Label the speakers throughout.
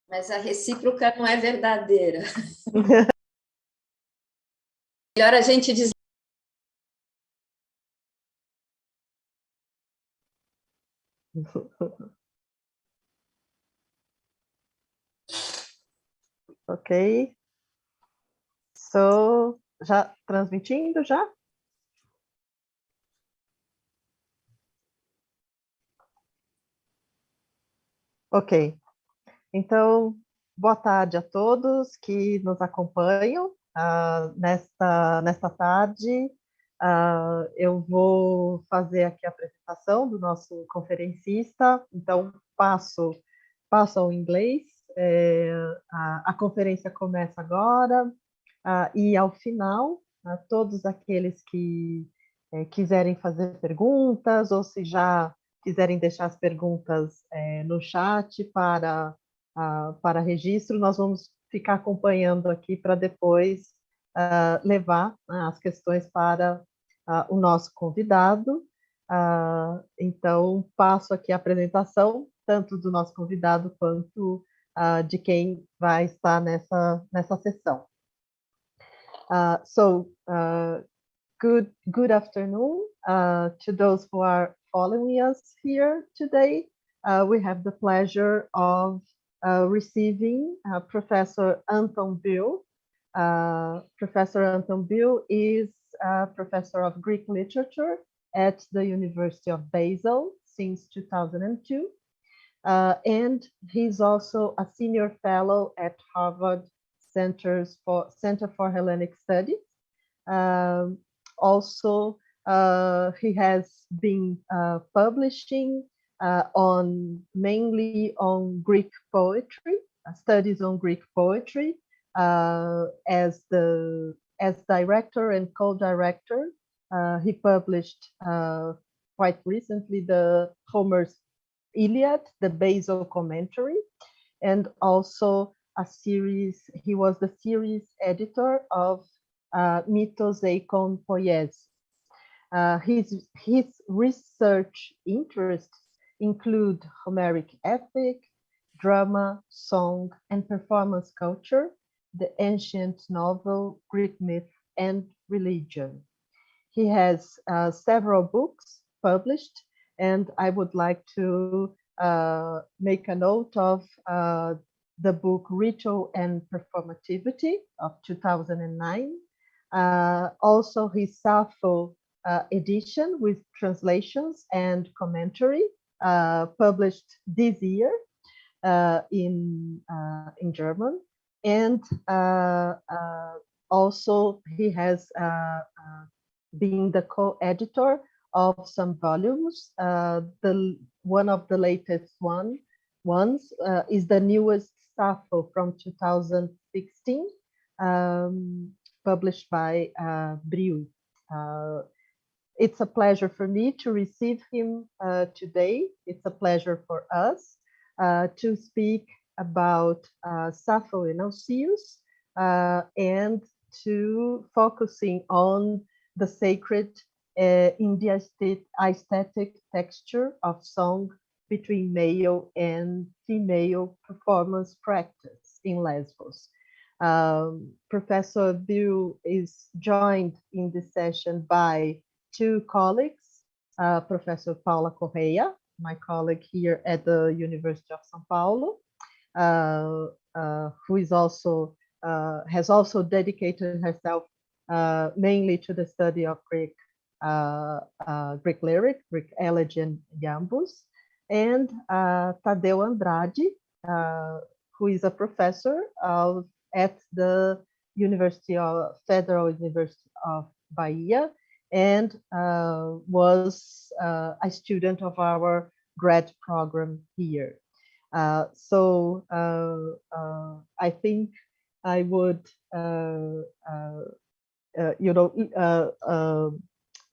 Speaker 1: Mas a recíproca não é verdadeira. Melhor a gente dizer.
Speaker 2: Ok. So, já transmitindo já? Ok. Então, boa tarde a todos que nos acompanham. Nesta tarde, eu vou fazer aqui a apresentação do nosso conferencista. Então, passo ao inglês. A conferência começa agora. E ao final, todos aqueles que quiserem fazer perguntas, ou se já quiserem deixar as perguntas no chat para registro, nós vamos ficar acompanhando aqui para depois levar as questões para o nosso convidado. Então, passo aqui a apresentação, tanto do nosso convidado quanto de quem vai estar nessa sessão. Good afternoon to those who are following us here today. We have the pleasure of receiving Professor Anton Bierl. Professor Anton Bierl is a professor of Greek literature at the University of Basel since 2002. And he's also a senior fellow at Harvard Center for Hellenic Studies. Also, he has been publishing mainly on Greek poetry, studies on Greek poetry, as director and co-director. He published quite recently the Homer's Iliad, the Basel commentary, and also he was the series editor of Mythos Eikon Poiesis. His research interests include Homeric epic, drama, song, and performance culture, the ancient novel, Greek myth, and religion. He has several books published, and I would like to make a note of the book Ritual and Performativity of 2009. Also his Sappho edition with translations and commentary published this year in German. And also he has been the co-editor of some volumes. One of the latest ones is the newest Sappho from 2016, published by Bierl. It's a pleasure for me to receive him today. It's a pleasure for us to speak about Sappho and Alcaeus and to focusing on the sacred in the aesthetic texture of song between male and female performance practice in Lesbos. Professor Bierl is joined in this session by two colleagues, Professor Paula Corrêa, my colleague here at the University of São Paulo, who is also has also dedicated herself mainly to the study of Greek lyric, Greek elegy and jambos, and Tadeu Andrade, who is a professor at the Federal University of Bahia, and was a student of our grad program here. So I think I would,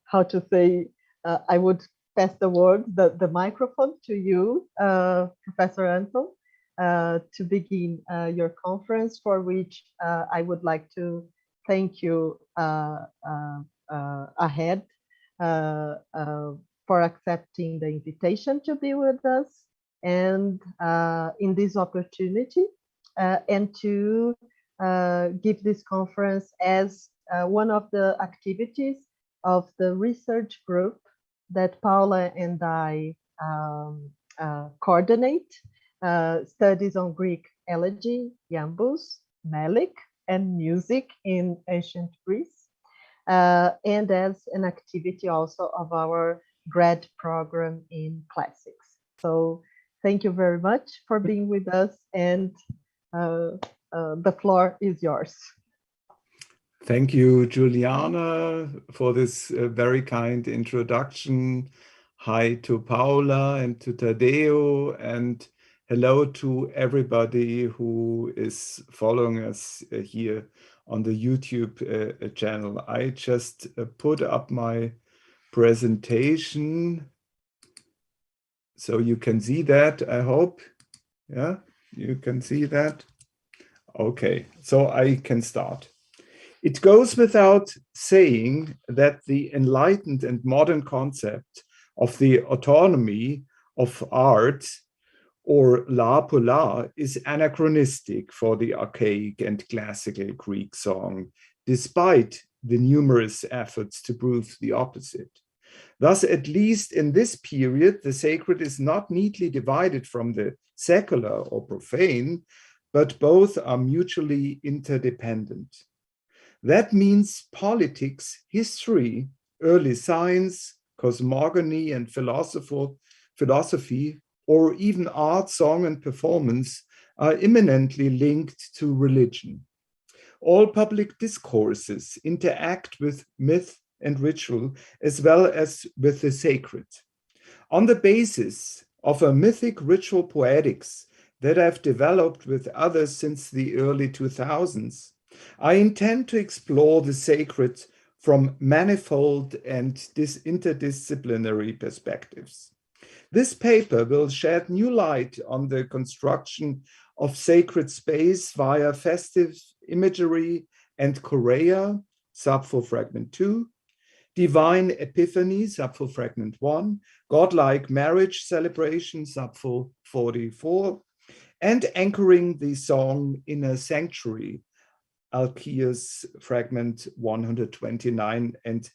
Speaker 2: how to say, I would pass the microphone to you, Professor Anton, to begin your conference, for which I would like to thank you ahead for accepting the invitation to be with us, and in this opportunity and to give this conference as one of the activities of the research group that Paula and I coordinate, studies on Greek elegy, jambos, melic, and music in ancient Greece, and as an activity also of our grad program in classics. So thank you very much for being with us, and the floor is yours.
Speaker 3: Thank you, Giuliana, for this very kind introduction. Hi to Paula and to Tadeu, and hello to everybody who is following us here on the YouTube channel. I just put up my presentation so you can see that, I hope. Yeah, you can see that. Okay, so I can start. It goes without saying that the enlightened and modern concept of the autonomy of art, or la pola, is anachronistic for the archaic and classical Greek song, despite the numerous efforts to prove the opposite. Thus, at least in this period, the sacred is not neatly divided from the secular or profane, but both are mutually interdependent. That means politics, history, early science, cosmogony, and philosophy, or even art, song, and performance are imminently linked to religion. All public discourses interact with myth and ritual as well as with the sacred. On the basis of a mythic ritual poetics that I've developed with others since the early 2000s, I intend to explore the sacred from manifold and interdisciplinary perspectives. This paper will shed new light on the construction of sacred space via festive imagery and Corrêa, Sappho Fragment 2, Divine Epiphany, Sappho Fragment 1, Godlike Marriage Celebration, Sappho 44, and anchoring the song in a sanctuary, Alcaeus Fragment 129 and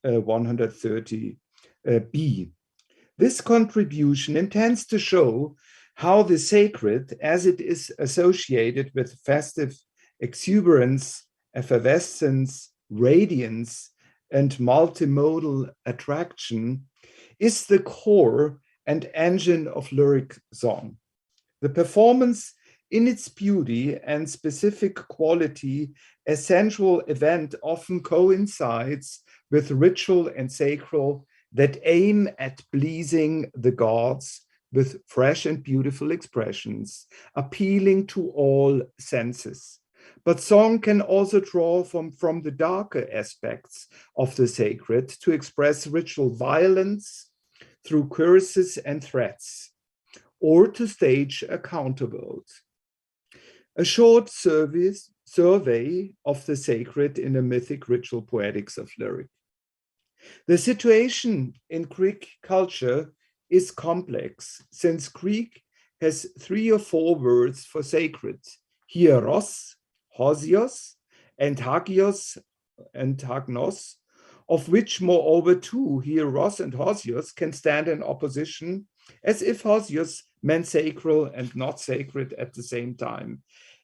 Speaker 3: 130b. This contribution intends to show how the sacred, as it is associated with festive exuberance, effervescence, radiance, and multimodal attraction, is the core and engine of lyric song. The performance in its beauty and specific quality, a sensual event often coincides with ritual and sacral that aim at pleasing the gods with fresh and beautiful expressions, appealing to all senses. But song can also draw from the darker aspects of the sacred to express ritual violence through curses and threats, or to stage a counterworld. A short survey of the sacred in a mythic ritual poetics of lyric. The situation in Greek culture is complex, since Greek has 3 or 4 words for sacred: hieros, hosios, and hagios and hagnos, of which moreover 2, hieros and hosios, can stand in opposition, as if hosios meant sacral and not sacred at the same time.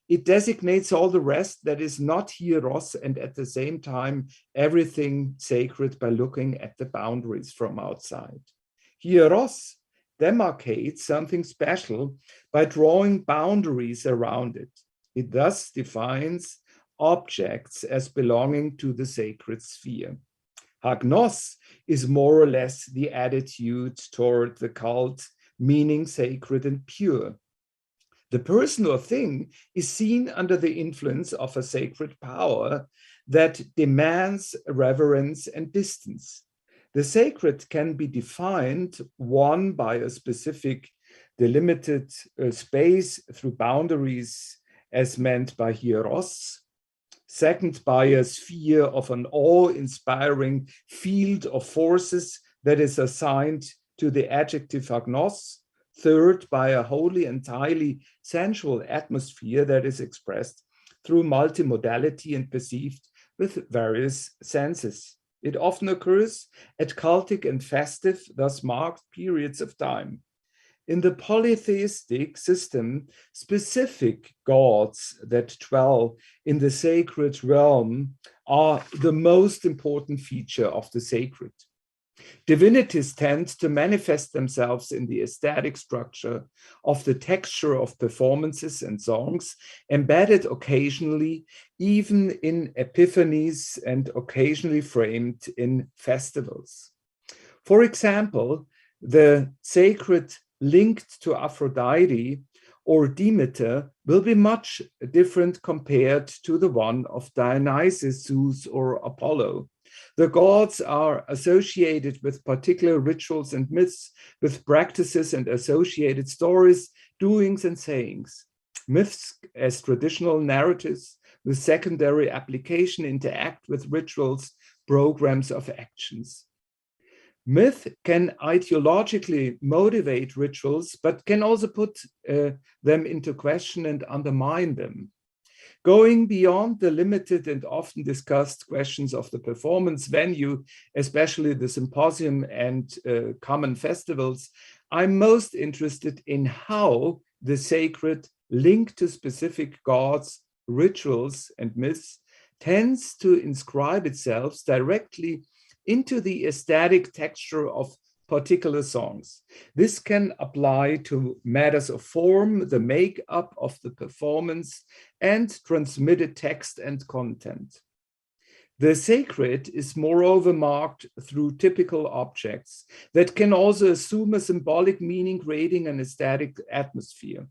Speaker 3: It designates all the rest that is not hieros and at the same time everything sacred by looking at the boundaries from outside. Hieros demarcates something special by drawing boundaries around it. It thus defines objects as belonging to the sacred sphere. Hagnos is more or less the attitude toward the cult, meaning sacred and pure. The person or thing is seen under the influence of a sacred power that demands reverence and distance. The sacred can be defined, one, by a specific delimited space through boundaries as meant by hieros. Second, by a sphere of an awe-inspiring field of forces that is assigned to the adjective agnos. Third, by a wholly entirely sensual atmosphere that is expressed through multimodality and perceived with various senses. It often occurs at cultic and festive, thus marked periods of time. In the polytheistic system, specific gods that dwell in the sacred realm are the most important feature of the sacred. Divinities tend to manifest themselves in the aesthetic structure of the texture of performances and songs, embedded occasionally even in epiphanies and occasionally framed in festivals. For example, the sacred linked to Aphrodite or Demeter will be much different compared to the one of Dionysus, Zeus, or Apollo. The gods are associated with particular rituals and myths, with practices and associated stories, doings and sayings. Myths as traditional narratives with secondary application interact with rituals, programs of actions. Myth can ideologically motivate rituals, but can also put them into question and undermine them. Going beyond the limited and often discussed questions of the performance venue, especially the symposium and common festivals, I'm most interested in how the sacred linked to specific gods, rituals, and myths tends to inscribe itself directly into the aesthetic texture of particular songs. This can apply to matters of form, the makeup of the performance, and transmitted text and content. The sacred is moreover marked through typical objects that can also assume a symbolic meaning, creating an aesthetic atmosphere.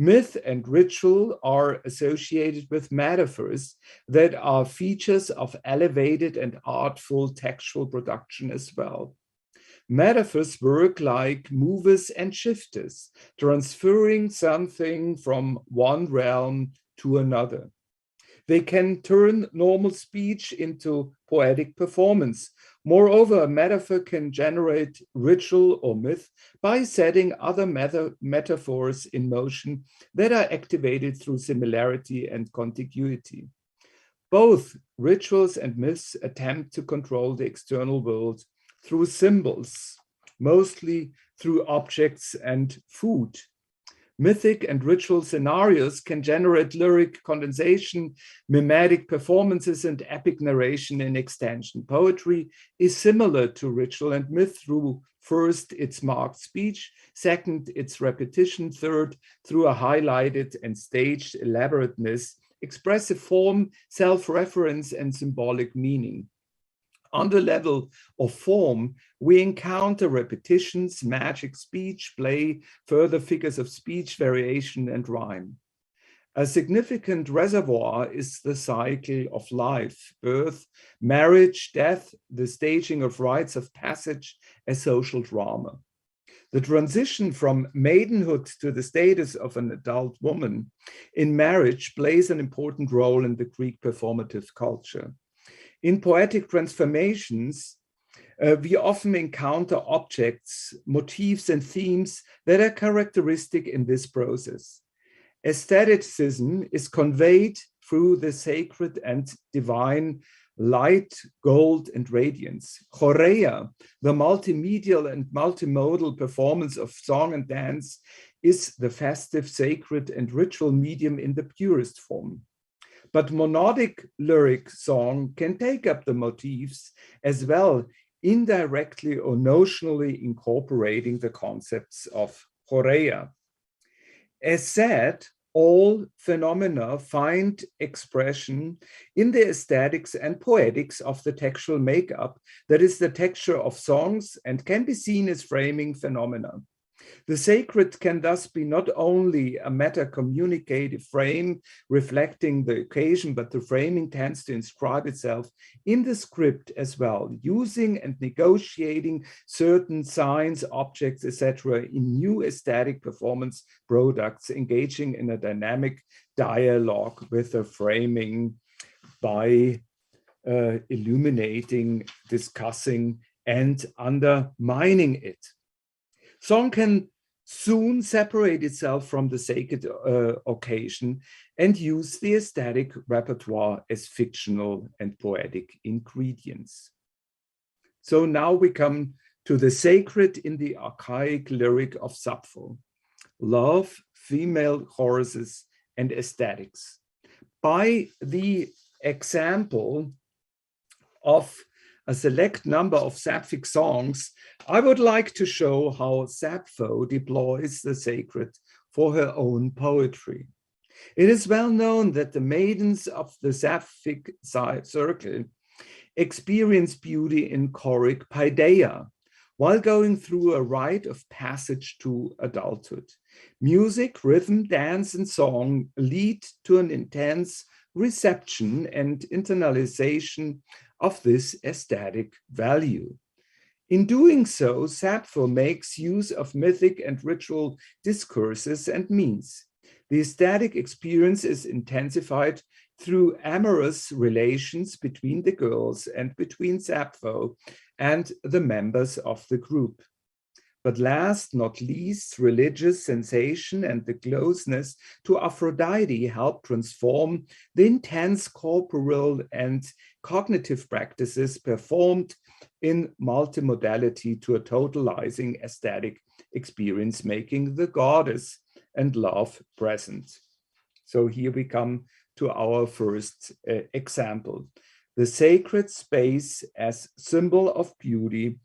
Speaker 3: Myth and ritual are associated with metaphors that are features of elevated and artful textual production as well. Metaphors work like movers and shifters, transferring something from one realm to another. They can turn normal speech into poetic performance. Moreover, a metaphor can generate ritual or myth by setting other metaphors in motion that are activated through similarity and contiguity. Both rituals and myths attempt to control the external world through symbols, mostly through objects and food. Mythic and ritual scenarios can generate lyric condensation, mimetic performances, and epic narration in extension. Poetry is similar to ritual and myth through first its marked speech, second its repetition, third through a highlighted and staged elaborateness, expressive form, self-reference, and symbolic meaning. On the level of form, we encounter repetitions, magic speech, play, further figures of speech, variation, and rhyme. A significant reservoir is the cycle of life, birth, marriage, death, the staging of rites of passage, a social drama. The transition from maidenhood to the status of an adult woman in marriage plays an important role in the Greek performative culture. In poetic transformations, we often encounter objects, motifs, and themes that are characteristic in this process. Aestheticism is conveyed through the sacred and divine light, gold, and radiance. Corrêa, the multimedial and multimodal performance of song and dance, is the festive, sacred, and ritual medium in the purest form. But monodic lyric song can take up the motifs as well, indirectly or notionally incorporating the concepts of Corrêa. As said, all phenomena find expression in the aesthetics and poetics of the textual makeup, that is the texture of songs, and can be seen as framing phenomena. The sacred can thus be not only a meta-communicative frame reflecting the occasion, but the framing tends to inscribe itself in the script as well, using and negotiating certain signs, objects, etc. in new aesthetic performance products, engaging in a dynamic dialogue with the framing by illuminating, discussing, and undermining it. Song can soon separate itself from the sacred occasion and use the aesthetic repertoire as fictional and poetic ingredients. So now we come to the sacred in the archaic lyric of Sappho: love, female choruses, and aesthetics. By the example of a select number of sapphic songs, I would like to show how Sappho deploys the sacred for her own poetry. It is well known that the maidens of the sapphic circle experience beauty in choric paideia while going through a rite of passage to adulthood. Music, rhythm, dance, and song lead to an intense reception and internalization of this aesthetic value. In doing so, Sappho makes use of mythic and ritual discourses and means. The aesthetic experience is intensified through amorous relations between the girls and between Sappho and the members of the group. But last not least, religious sensation and the closeness to Aphrodite help transform the intense corporal and cognitive practices performed in multimodality to a totalizing aesthetic experience, making the goddess and love present. So here we come to our first example: the sacred space as symbol of beauty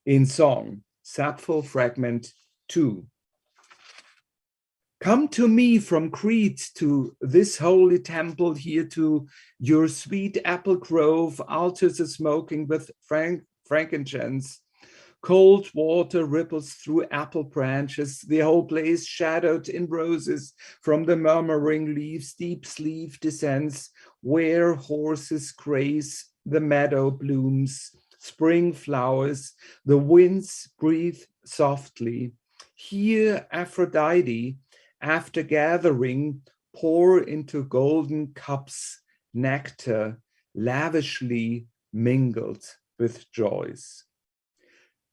Speaker 3: in song. Sappho fragment 2. Come to me from Crete, to this holy temple here, to your sweet apple grove, altars are smoking with frankincense. Cold water ripples through apple branches, the whole place shadowed in roses. From the murmuring leaves, deep sleep descends, where horses graze, the meadow blooms. Spring flowers, the winds breathe softly. Here Aphrodite, after gathering, pour into golden cups nectar, lavishly mingled with joys.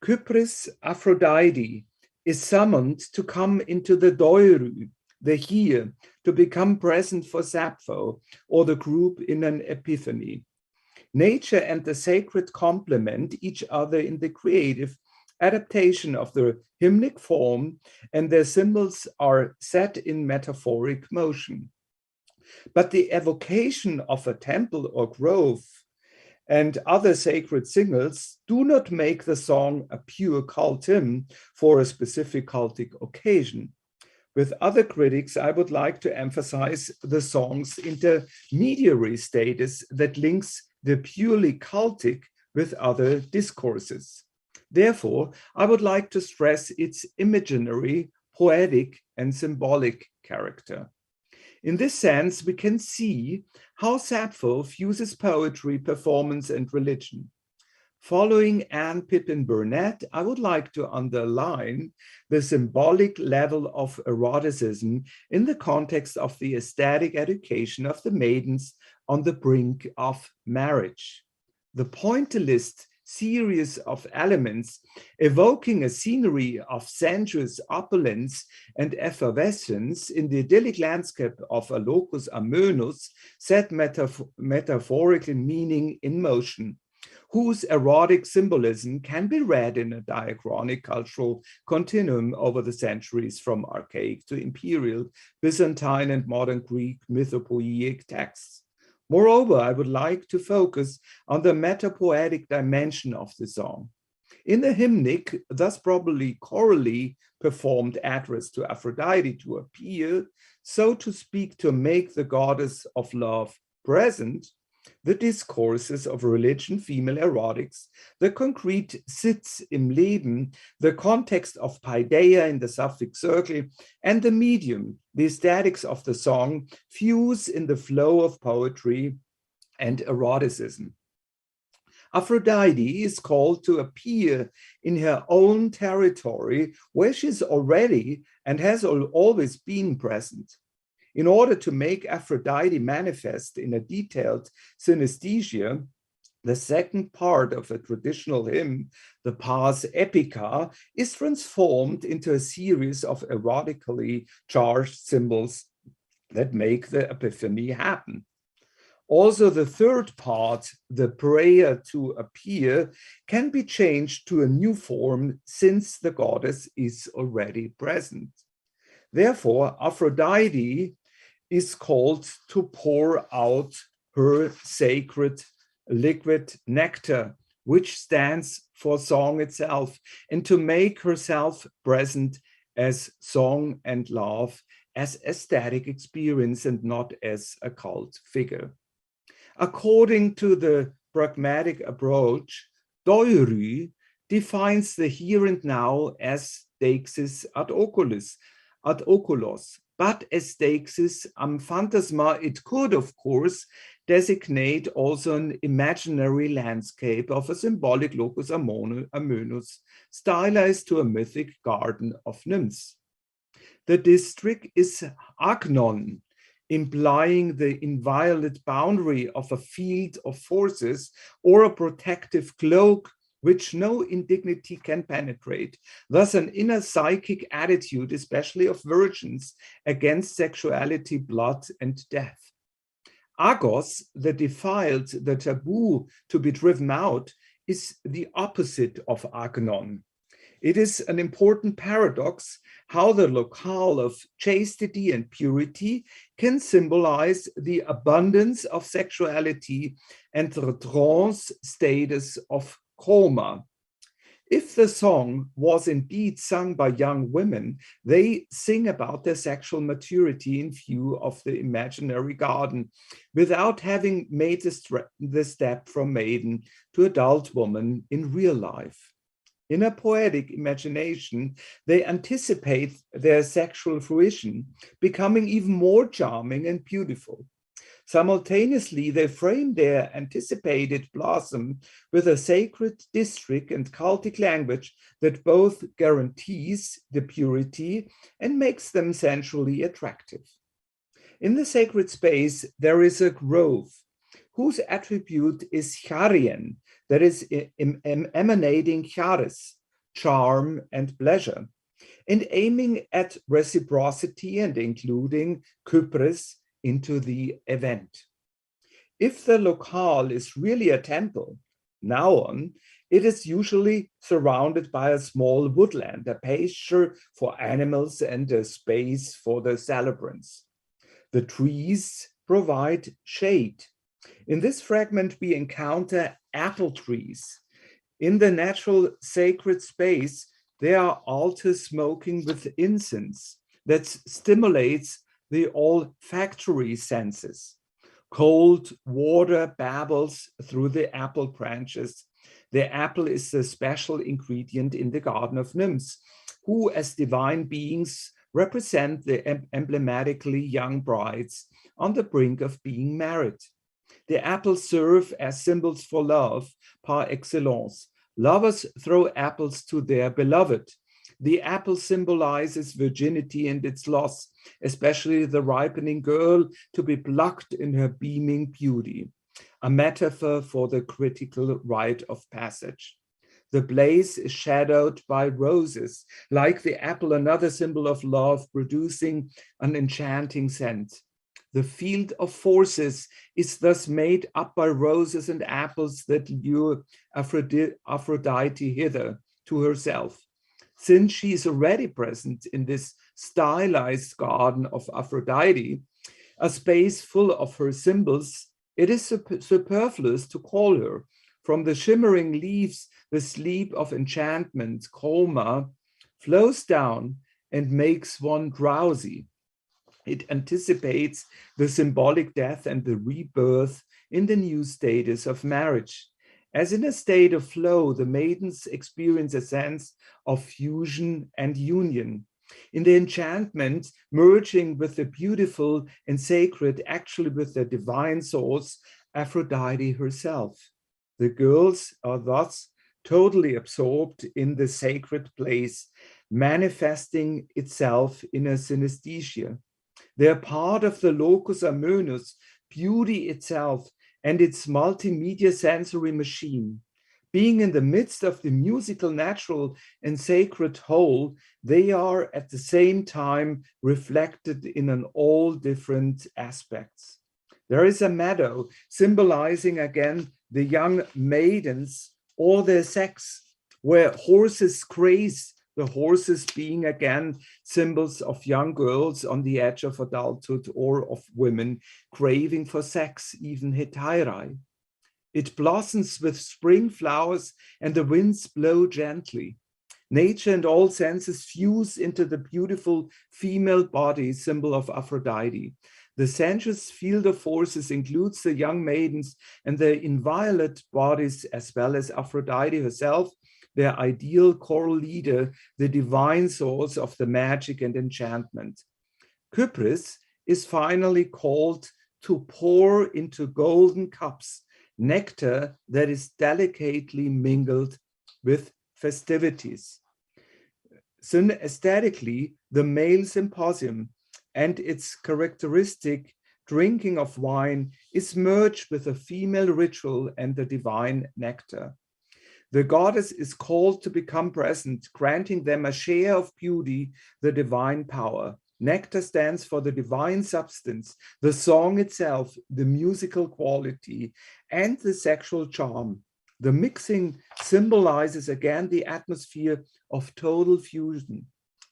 Speaker 3: Kypris Aphrodite is summoned to come into the Doiru, the here, to become present for Sappho or the group in an epiphany. Nature and the sacred complement each other in the creative adaptation of the hymnic form, and their symbols are set in metaphoric motion. But the evocation of a temple or grove and other sacred singles do not make the song a pure cult hymn for a specific cultic occasion. With other critics, I would like to emphasize the song's intermediary status that links the purely cultic with other discourses. Therefore, I would like to stress its imaginary, poetic, and symbolic character. In this sense, we can see how Sappho fuses poetry, performance, and religion. Following Anne Pippin Burnett, I would like to underline the symbolic level of eroticism in the context of the aesthetic education of the maidens on the brink of marriage. The pointillist series of elements evoking a scenery of sensuous opulence and effervescence in the idyllic landscape of a locus amoenus set metaphorical meaning in motion, whose erotic symbolism can be read in a diachronic cultural continuum over the centuries from archaic to imperial, Byzantine and modern Greek mythopoeic texts. Moreover, I would like to focus on the metapoetic dimension of the song. In the hymnic, thus probably chorally performed address to Aphrodite to appear, so to speak, to make the goddess of love present, the discourses of religion, female erotics, the concrete Sitz im Leben, the context of paideia in the Sapphic circle, and the medium, the aesthetics of the song, fuse in the flow of poetry and eroticism. Aphrodite is called to appear in her own territory where she is already and has always been present. In order to make Aphrodite manifest in a detailed synesthesia, The second part of a traditional hymn, the pars epica, is transformed into a series of erotically charged symbols that make the epiphany happen. Also, the third part, the prayer to appear, can be changed to a new form since the goddess is already present. Therefore, Aphrodite is called to pour out her sacred liquid nectar, which stands for song itself, and to make herself present as song and love, as aesthetic experience and not as a cult figure. According to the pragmatic approach, Doiry defines the here and now as deixis ad oculos, but as deixis am phantasma, it could, of course, designate also an imaginary landscape of a symbolic locus amoenus, stylized to a mythic garden of nymphs. The district is agnon, implying the inviolate boundary of a field of forces or a protective cloak which no indignity can penetrate, thus an inner psychic attitude, especially of virgins, against sexuality, blood, and death. Agos, the defiled, the taboo to be driven out, is the opposite of agnon. It is an important paradox how the locale of chastity and purity can symbolize the abundance of sexuality and the trance status of coma. If the song was indeed sung by young women, they sing about their sexual maturity in view of the imaginary garden, without having made the step from maiden to adult woman in real life. In a poetic imagination, they anticipate their sexual fruition, becoming even more charming and beautiful. Simultaneously, they frame their anticipated blossom with a sacred district and cultic language that both guarantees the purity and makes them sensually attractive. In the sacred space, there is a grove whose attribute is charien, that is emanating charis, charm and pleasure, and aiming at reciprocity and including kypris into the event. If the locale is really a temple, now on, it is usually surrounded by a small woodland, a pasture for animals and a space for the celebrants. The trees provide shade. In this fragment, we encounter apple trees. In the natural sacred space, there are altars smoking with incense that stimulates the olfactory senses. Cold water babbles through the apple branches. The apple is the special ingredient in the garden of nymphs, who as divine beings represent the emblematically young brides on the brink of being married. The apples serve as symbols for love par excellence. Lovers throw apples to their beloved. The apple symbolizes virginity and its loss, especially the ripening girl to be plucked in her beaming beauty, a metaphor for the critical rite of passage. The blaze is shadowed by roses, like the apple, another symbol of love, producing an enchanting scent. The field of forces is thus made up by roses and apples that lure Aphrodite hither to herself. Since she is already present in this stylized garden of Aphrodite, a space full of her symbols, it is superfluous to call her. From the shimmering leaves, the sleep of enchantment, coma, flows down and makes one drowsy. It anticipates the symbolic death and the rebirth in the new status of marriage. As in a state of flow, the maidens experience a sense of fusion and union. In the enchantment, merging with the beautiful and sacred, actually with the divine source, Aphrodite herself. The girls are thus totally absorbed in the sacred place, manifesting itself in a synesthesia. They are part of the locus amoenus, beauty itself, and its multimedia sensory machine. Being in the midst of the musical, natural, and sacred whole, they are at the same time reflected in all different aspects. There is a meadow symbolizing again the young maidens or their sex, where horses graze, the horses being again symbols of young girls on the edge of adulthood or of women craving for sex, even hetairai. It blossoms with spring flowers and the winds blow gently. Nature and all senses fuse into the beautiful female body, symbol of Aphrodite. The sensuous field of forces includes the young maidens and their inviolate bodies, as well as Aphrodite herself, their ideal choral leader, the divine source of the magic and enchantment. Kypris is finally called to pour into golden cups nectar that is delicately mingled with festivities. Aesthetically, the male symposium and its characteristic drinking of wine is merged with a female ritual and the divine nectar. The goddess is called to become present, granting them a share of beauty, the divine power. Nectar stands for the divine substance, the song itself, the musical quality, and the sexual charm. The mixing symbolizes again the atmosphere of total fusion.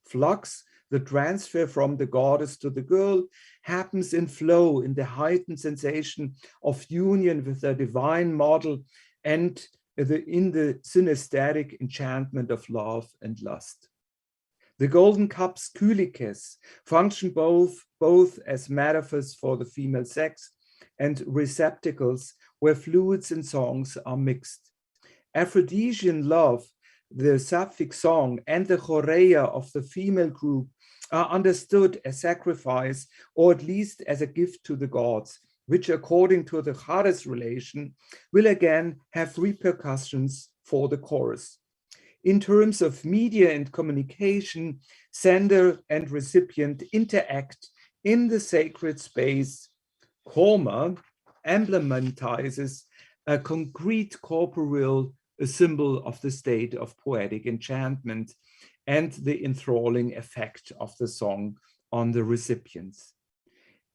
Speaker 3: Flux, the transfer from the goddess to the girl, happens in flow, in the heightened sensation of union with the divine model and in the synesthetic enchantment of love and lust. The golden cups, kylikes, function both as metaphors for the female sex and receptacles where fluids and songs are mixed. Aphrodisian love, the Sapphic song, and the Corrêa of the female group are understood as sacrifice, or at least as a gift to the gods, which according to the Chares relation will again have repercussions for the chorus. In terms of media and communication, sender and recipient interact in the sacred space. Koma emblematizes a concrete corporeal symbol of the state of poetic enchantment and the enthralling effect of the song on the recipients.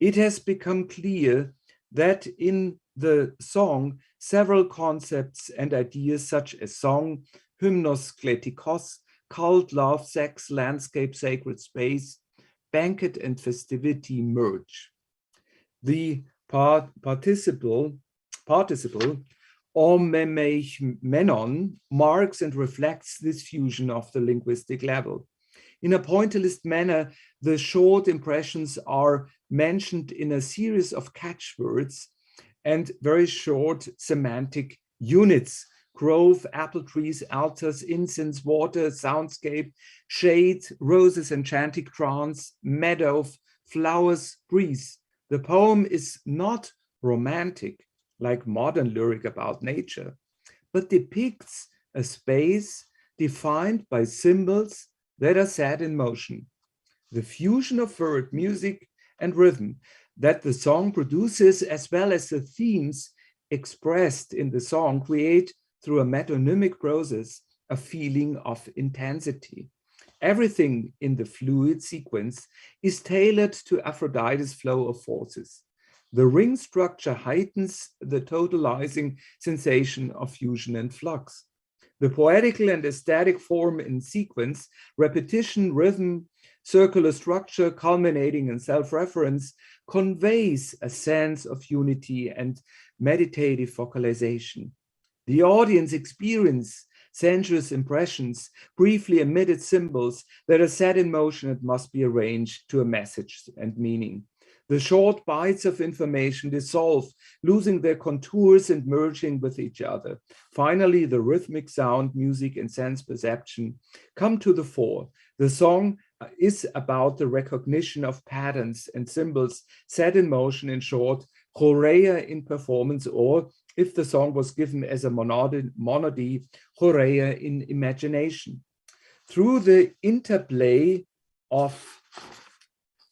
Speaker 3: It has become clear that in the song, several concepts and ideas such as song, hymnos kletikos, cult, love, sex, landscape, sacred space, banquet, and festivity merge. The participle menon marks and reflects this fusion of the linguistic level. In a pointillist manner, the short impressions are mentioned in a series of catchwords and very short semantic units: grove, apple trees, altars, incense, water, soundscape, shade, roses, enchanting trance, meadow, flowers, breeze. The poem is not romantic, like modern lyric about nature, but depicts a space defined by symbols that are set in motion. The fusion of word, music, and rhythm that the song produces, as well as the themes expressed in the song, create through a metonymic process a feeling of intensity. Everything in the fluid sequence is tailored to Aphrodite's flow of forces. The ring structure heightens the totalizing sensation of fusion and flux. The poetical and aesthetic form in sequence, repetition, rhythm, circular structure culminating in self-reference conveys a sense of unity and meditative focalization. The audience experience sensuous impressions, briefly emitted symbols that are set in motion and must be arranged to a message and meaning. The short bites of information dissolve, losing their contours and merging with each other. Finally, the rhythmic sound, music, and sense perception come to the fore. The song is about the recognition of patterns and symbols set in motion, in short, Corrêa in performance, or if the song was given as a monody, Corrêa in imagination. Through the interplay of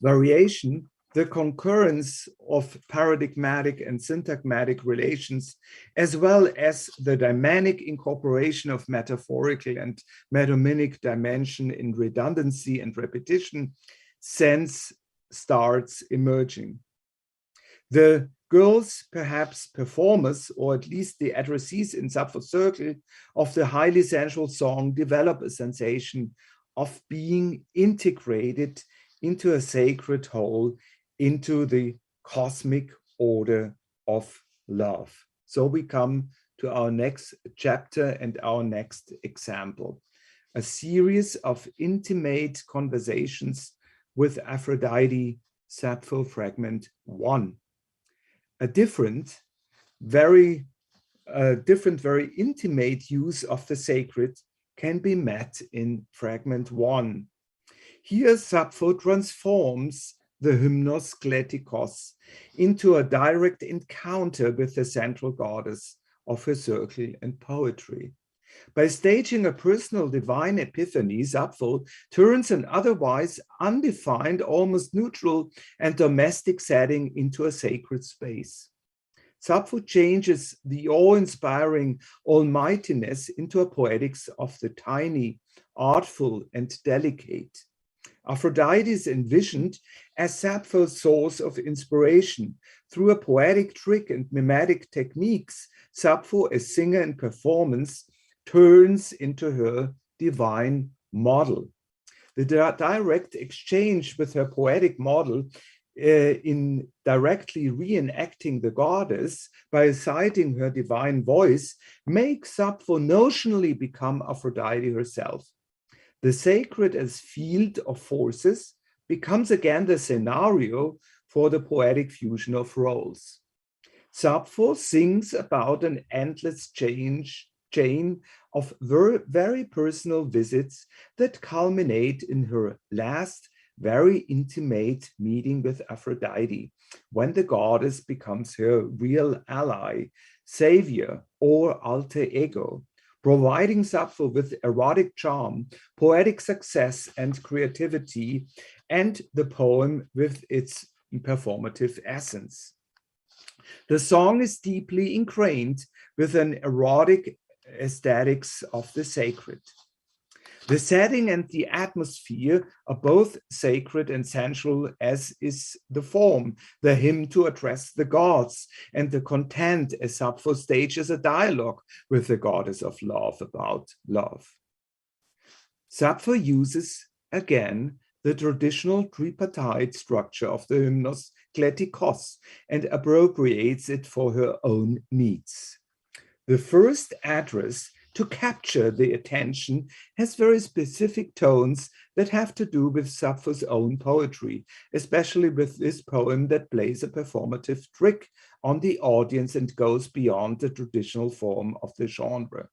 Speaker 3: variation, the concurrence of paradigmatic and syntagmatic relations, as well as the dynamic incorporation of metaphorical and metonymic dimension in redundancy and repetition, sense starts emerging. The girls, perhaps performers, or at least the addressees in Sappho's circle of the highly sensual song, develop a sensation of being integrated into a sacred whole, into the cosmic order of love. So we come to our next chapter and our next example, a series of intimate conversations with Aphrodite, Sappho, fragment 1. A different, very intimate use of the sacred can be met in fragment 1. Here, Sappho transforms the hymnos kletikos into a direct encounter with the central goddess of her circle and poetry. By staging a personal divine epiphany, Sappho turns an otherwise undefined, almost neutral and domestic setting into a sacred space. Sappho changes the awe-inspiring almightiness into a poetics of the tiny, artful, and delicate. Aphrodite is envisioned as Sappho's source of inspiration. Through a poetic trick and mimetic techniques, Sappho, as singer and performance, turns into her divine model. The direct exchange with her poetic model in directly reenacting the goddess by citing her divine voice makes Sappho notionally become Aphrodite herself. The sacred as field of forces becomes again the scenario for the poetic fusion of roles. Sappho sings about an endless chain of very personal visits that culminate in her last very intimate meeting with Aphrodite, when the goddess becomes her real ally, savior, or alter ego, providing Sappho with erotic charm, poetic success and creativity, and the poem with its performative essence. The song is deeply ingrained with an erotic aesthetics of the sacred. The setting and the atmosphere are both sacred and sensual, as is the form, the hymn to address the gods, and the content as Sappho stages a dialogue with the goddess of love about love. Sappho uses, again, the traditional tripartite structure of the hymnos kletikos and appropriates it for her own needs. The first address to capture the attention has very specific tones that have to do with Sappho's own poetry, especially with this poem that plays a performative trick on the audience and goes beyond the traditional form of the genre.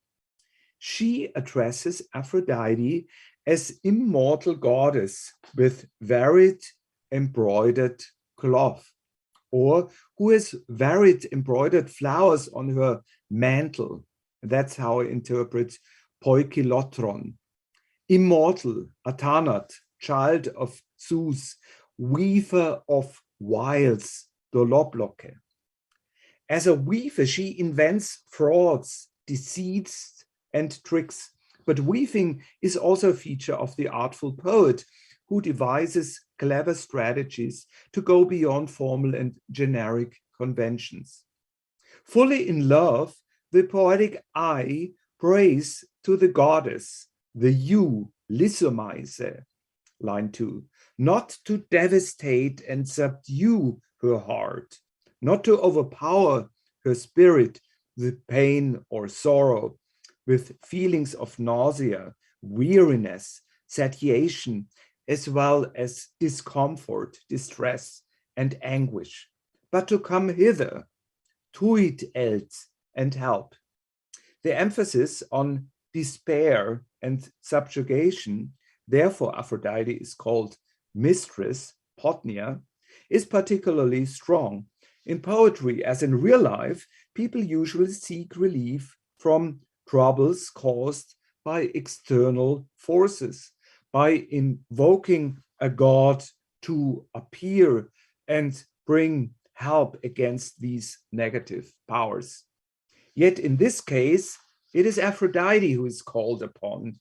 Speaker 3: She addresses Aphrodite as immortal goddess with varied embroidered cloth, or who has varied embroidered flowers on her mantle. That's how I interpret poikilotron. Immortal, Atanat, child of Zeus, weaver of wiles, Dolobloke. As a weaver, she invents frauds, deceits, and tricks. But weaving is also a feature of the artful poet, who devises clever strategies to go beyond formal and generic conventions. Fully in love, the poetic I prays to the goddess, the you, Lysomeise, line 2, not to devastate and subdue her heart, not to overpower her spirit with pain or sorrow, with feelings of nausea, weariness, satiation, as well as discomfort, distress, and anguish, but to come hither, tuit else, and help. The emphasis on despair and subjugation, therefore Aphrodite is called mistress, potnia, is particularly strong. In poetry, as in real life, people usually seek relief from troubles caused by external forces, by invoking a god to appear and bring help against these negative powers. Yet in this case, it is Aphrodite who is called upon,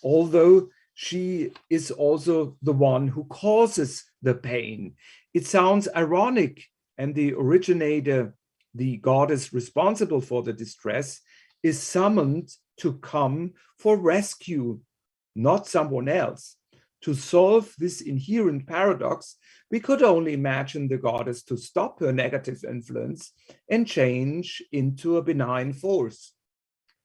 Speaker 3: although she is also the one who causes the pain. It sounds ironic, and the originator, the goddess responsible for the distress, is summoned to come for rescue, not someone else. To solve this inherent paradox, we could only imagine the goddess to stop her negative influence and change into a benign force.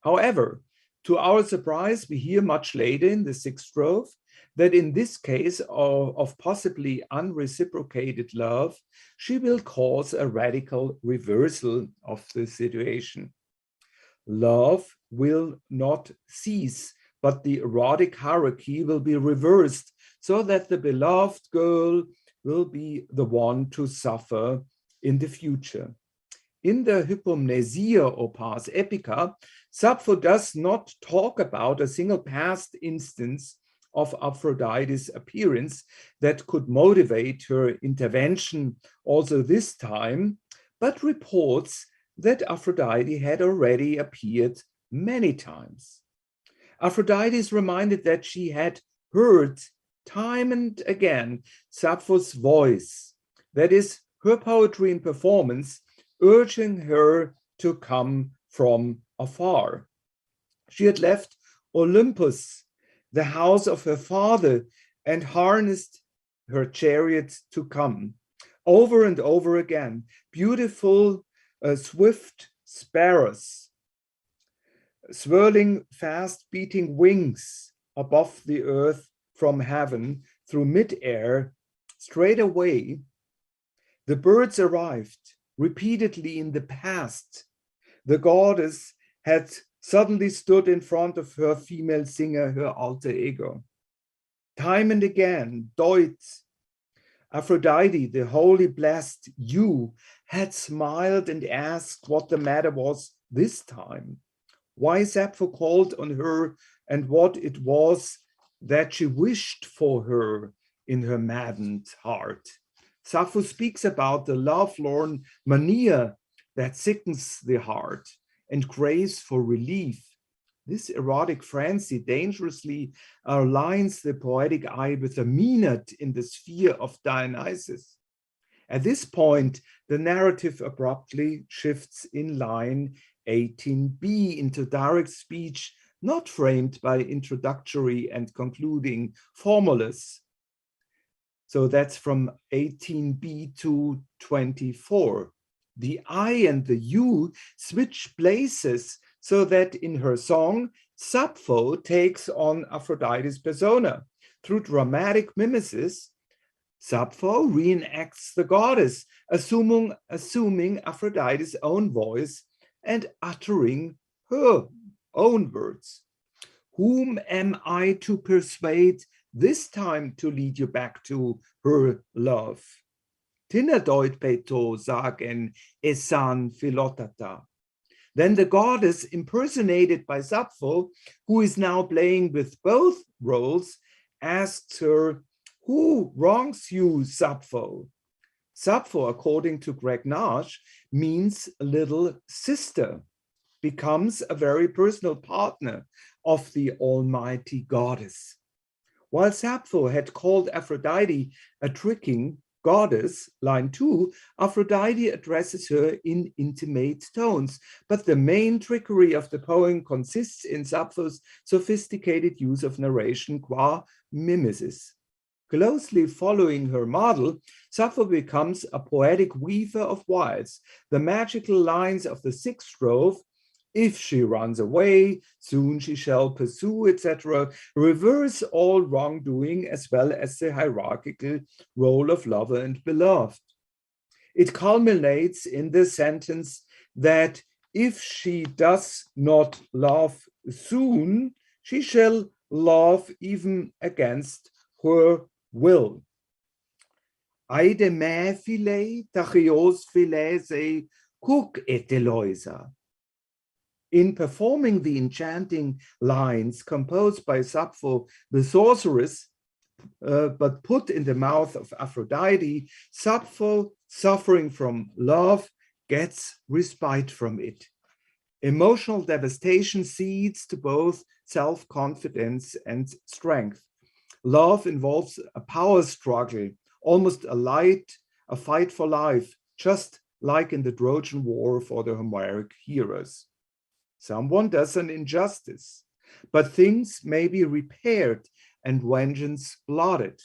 Speaker 3: However, to our surprise, we hear much later in the sixth strophe that in this case of possibly unreciprocated love, she will cause a radical reversal of the situation. Love will not cease, but the erotic hierarchy will be reversed so that the beloved girl will be the one to suffer in the future. In the Hypomnesia or Pars Epica, Sappho does not talk about a single past instance of Aphrodite's appearance that could motivate her intervention also this time, but reports that Aphrodite had already appeared many times. Aphrodite is reminded that she had heard time and again Sappho's voice, that is, her poetry and performance, urging her to come from afar. She had left Olympus, the house of her father, and harnessed her chariot to come. Over and over again, beautiful, swift sparrows, swirling fast beating wings above the earth from heaven through mid-air, straight away, the birds arrived repeatedly in the past. The goddess had suddenly stood in front of her female singer, her alter ego. Time and again, Deut, Aphrodite, the wholly blessed you, had smiled and asked what the matter was this time, why Sappho called on her, and what it was that she wished for her in her maddened heart. Sappho speaks about the lovelorn mania that sickens the heart and craves for relief. This erotic frenzy dangerously aligns the poetic eye with a Maenad in the sphere of Dionysus. At this point, the narrative abruptly shifts in line 18b into direct speech, not framed by introductory and concluding formulas. So that's from 18b to 24. The I and the you switch places so that in her song, Sappho takes on Aphrodite's persona. Through dramatic mimesis, Sappho reenacts the goddess, assuming Aphrodite's own voice and uttering her own words. Whom am I to persuade this time to lead you back to her love? Tinnadeut peto sagen esan philotata. Then the goddess, impersonated by Sappho, who is now playing with both roles, asks her, who wrongs you, Sappho? Sappho, according to Greg Nash, means little sister, becomes a very personal partner of the almighty goddess. While Sappho had called Aphrodite a tricking goddess, line 2, Aphrodite addresses her in intimate tones, but the main trickery of the poem consists in Sappho's sophisticated use of narration qua mimesis. Closely following her model, Sappho becomes a poetic weaver of wilds. The magical lines of the sixth strophe, if she runs away, soon she shall pursue, etc., reverse all wrongdoing as well as the hierarchical role of lover and beloved. It culminates in the sentence that if she does not love soon, she shall love even against her will. Aide me phile, tachios phile se kuk eteloisa. In performing the enchanting lines composed by Sappho, the sorceress, but put in the mouth of Aphrodite, Sappho, suffering from love, gets respite from it. Emotional devastation seeds to both self-confidence and strength. Love involves a power struggle, almost a fight for life, just like in the Trojan War for the Homeric heroes. Someone does an injustice, but things may be repaired and vengeance blotted.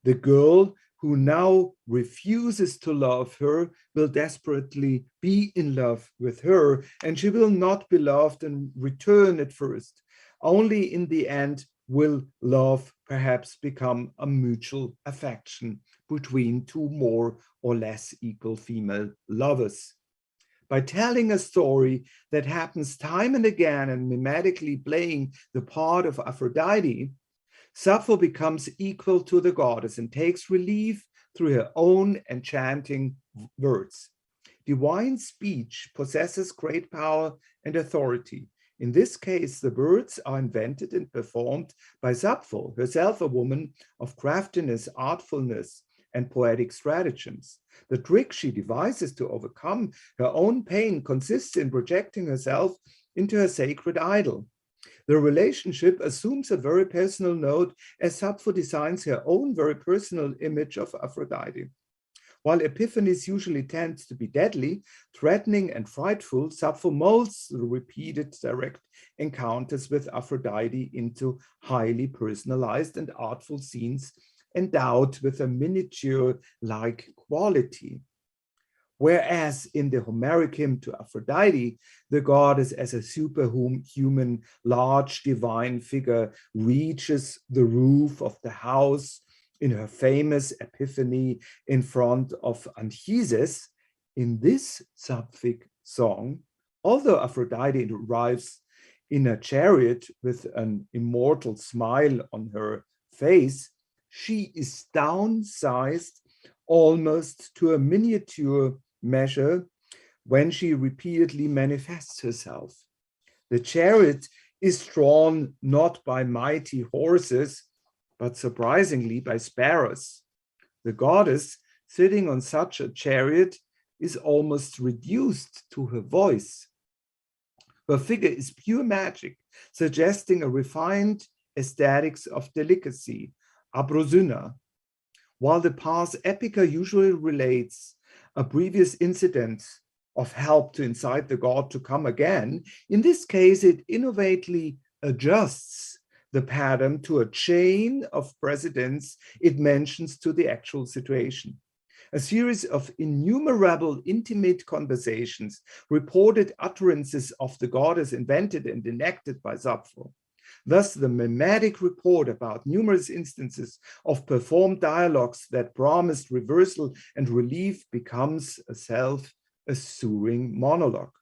Speaker 3: The girl who now refuses to love her will desperately be in love with her, and she will not be loved in return at first. Only in the end will love perhaps become a mutual affection between two more or less equal female lovers. By telling a story that happens time and again and mimetically playing the part of Aphrodite, Sappho becomes equal to the goddess and takes relief through her own enchanting words. Divine speech possesses great power and authority. In this case, the words are invented and performed by Sappho, herself a woman of craftiness, artfulness, and poetic stratagems. The trick she devises to overcome her own pain consists in projecting herself into her sacred idol. The relationship assumes a very personal note as Sappho designs her own very personal image of Aphrodite. While epiphanies usually tend to be deadly, threatening, and frightful, Sappho molds the repeated direct encounters with Aphrodite into highly personalized and artful scenes endowed with a miniature-like quality. Whereas in the Homeric hymn to Aphrodite, the goddess as a superhuman, large divine figure reaches the roof of the house in her famous epiphany in front of Anchises. In this Sapphic song, although Aphrodite arrives in a chariot with an immortal smile on her face, she is downsized almost to a miniature measure when she repeatedly manifests herself. The chariot is drawn not by mighty horses, but surprisingly by sparrows. The goddess sitting on such a chariot is almost reduced to her voice. Her figure is pure magic, suggesting a refined aesthetics of delicacy, abrosyna. While the pars epica usually relates a previous incident of help to incite the god to come again, in this case it innovatively adjusts the pattern to a chain of precedents it mentions to the actual situation. A series of innumerable intimate conversations, reported utterances of the goddess invented and enacted by Sappho. Thus, the mimetic report about numerous instances of performed dialogues that promised reversal and relief becomes a self-assuring monologue.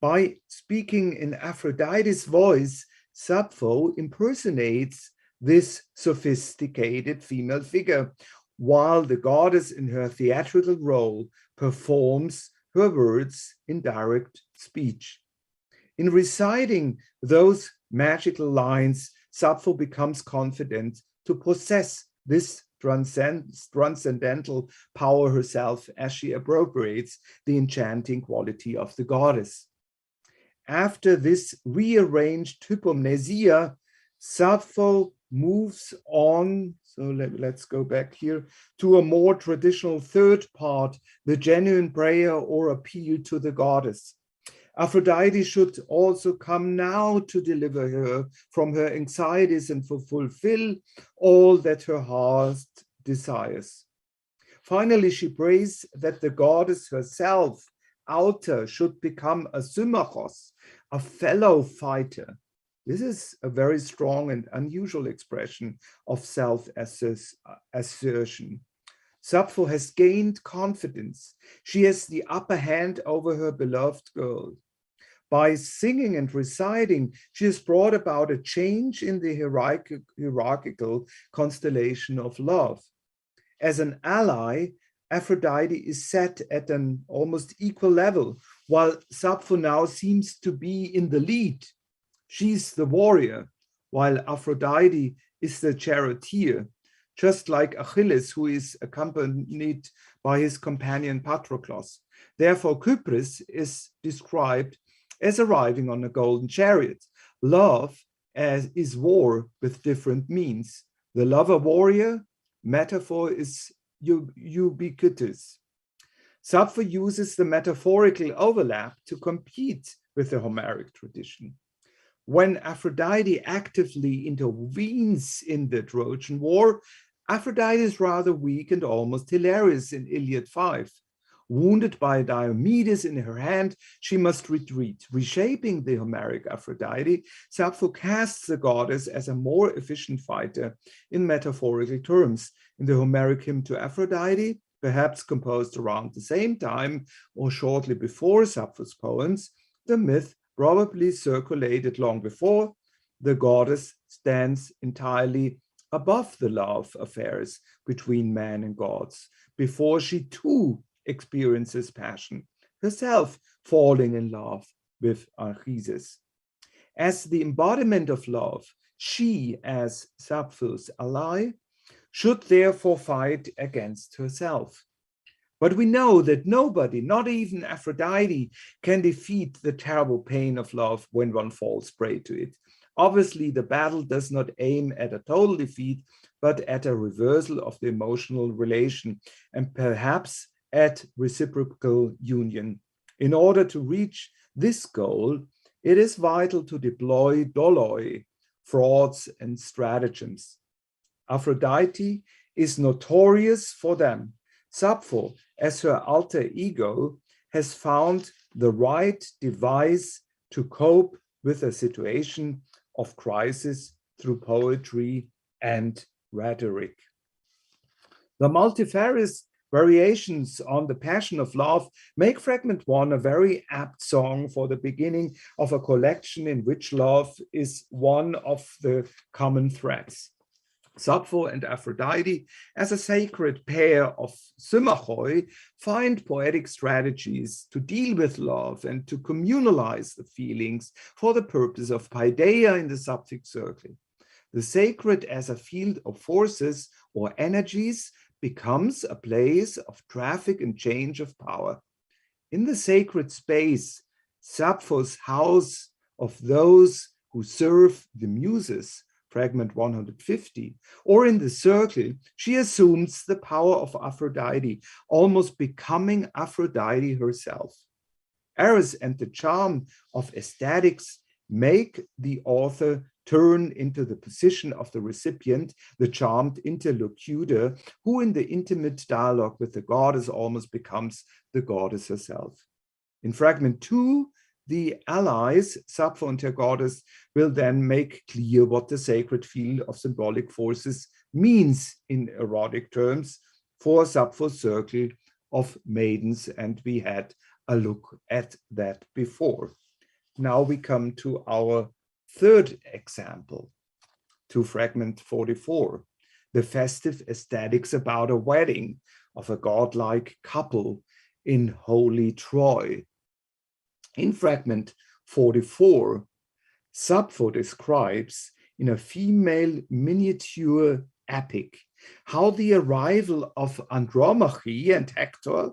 Speaker 3: By speaking in Aphrodite's voice, Sappho impersonates this sophisticated female figure, while the goddess in her theatrical role performs her words in direct speech. In reciting those magical lines, Sappho becomes confident to possess this transcendental power herself as she appropriates the enchanting quality of the goddess. After this rearranged hypomnesia, Sappho moves on, so let's go back here, to a more traditional third part, the genuine prayer or appeal to the goddess. Aphrodite should also come now to deliver her from her anxieties and to fulfill all that her heart desires. Finally, she prays that the goddess herself, Alta, should become a symmachos, a fellow fighter. This is a very strong and unusual expression of self-assertion. Sappho has gained confidence. She has the upper hand over her beloved girl. By singing and reciting, she has brought about a change in the hierarchical constellation of love. As an ally, Aphrodite is set at an almost equal level, while Sappho now seems to be in the lead. She's the warrior, while Aphrodite is the charioteer, just like Achilles, who is accompanied by his companion Patroclus. Therefore, Cypris is described as arriving on a golden chariot. Love is war with different means. The lover-warrior metaphor is ubiquitous. Sappho uses the metaphorical overlap to compete with the Homeric tradition. When Aphrodite actively intervenes in the Trojan War, Aphrodite is rather weak and almost hilarious in Iliad 5. Wounded by Diomedes in her hand, she must retreat. Reshaping the Homeric Aphrodite, Sappho casts the goddess as a more efficient fighter in metaphorical terms. In the Homeric hymn to Aphrodite, perhaps composed around the same time or shortly before Sappho's poems, the myth probably circulated long before. The goddess stands entirely above the love affairs between man and gods, before she too experiences passion, herself falling in love with Anchises. As the embodiment of love, she, as Sappho's ally, should therefore fight against herself. But we know that nobody, not even Aphrodite, can defeat the terrible pain of love when one falls prey to it. Obviously, the battle does not aim at a total defeat, but at a reversal of the emotional relation, and perhaps at reciprocal union. In order to reach this goal, it is vital to deploy doloi, frauds and stratagems. Aphrodite is notorious for them. Sappho, as her alter ego, has found the right device to cope with a situation of crisis through poetry and rhetoric. The multifarious variations on the passion of love make fragment 1 a very apt song for the beginning of a collection in which love is one of the common threads. Sappho and Aphrodite, as a sacred pair of symmachoi, find poetic strategies to deal with love and to communalize the feelings for the purpose of paideia in the Sapphic circle. The sacred as a field of forces or energies becomes a place of traffic and change of power. In the sacred space, Sappho's house of those who serve the muses, fragment 150, or in the circle, she assumes the power of Aphrodite, almost becoming Aphrodite herself. Eros and the charm of aesthetics make the author turn into the position of the recipient, the charmed interlocutor, who in the intimate dialogue with the goddess almost becomes the goddess herself. In fragment 2, the allies, Sappho and her goddess, will then make clear what the sacred field of symbolic forces means in erotic terms for Sappho's circle of maidens, and we had a look at that before. Now we come to our third example, to fragment 44, the festive aesthetics about a wedding of a godlike couple in holy Troy. In fragment 44, Sappho describes in a female miniature epic how the arrival of Andromache and Hector,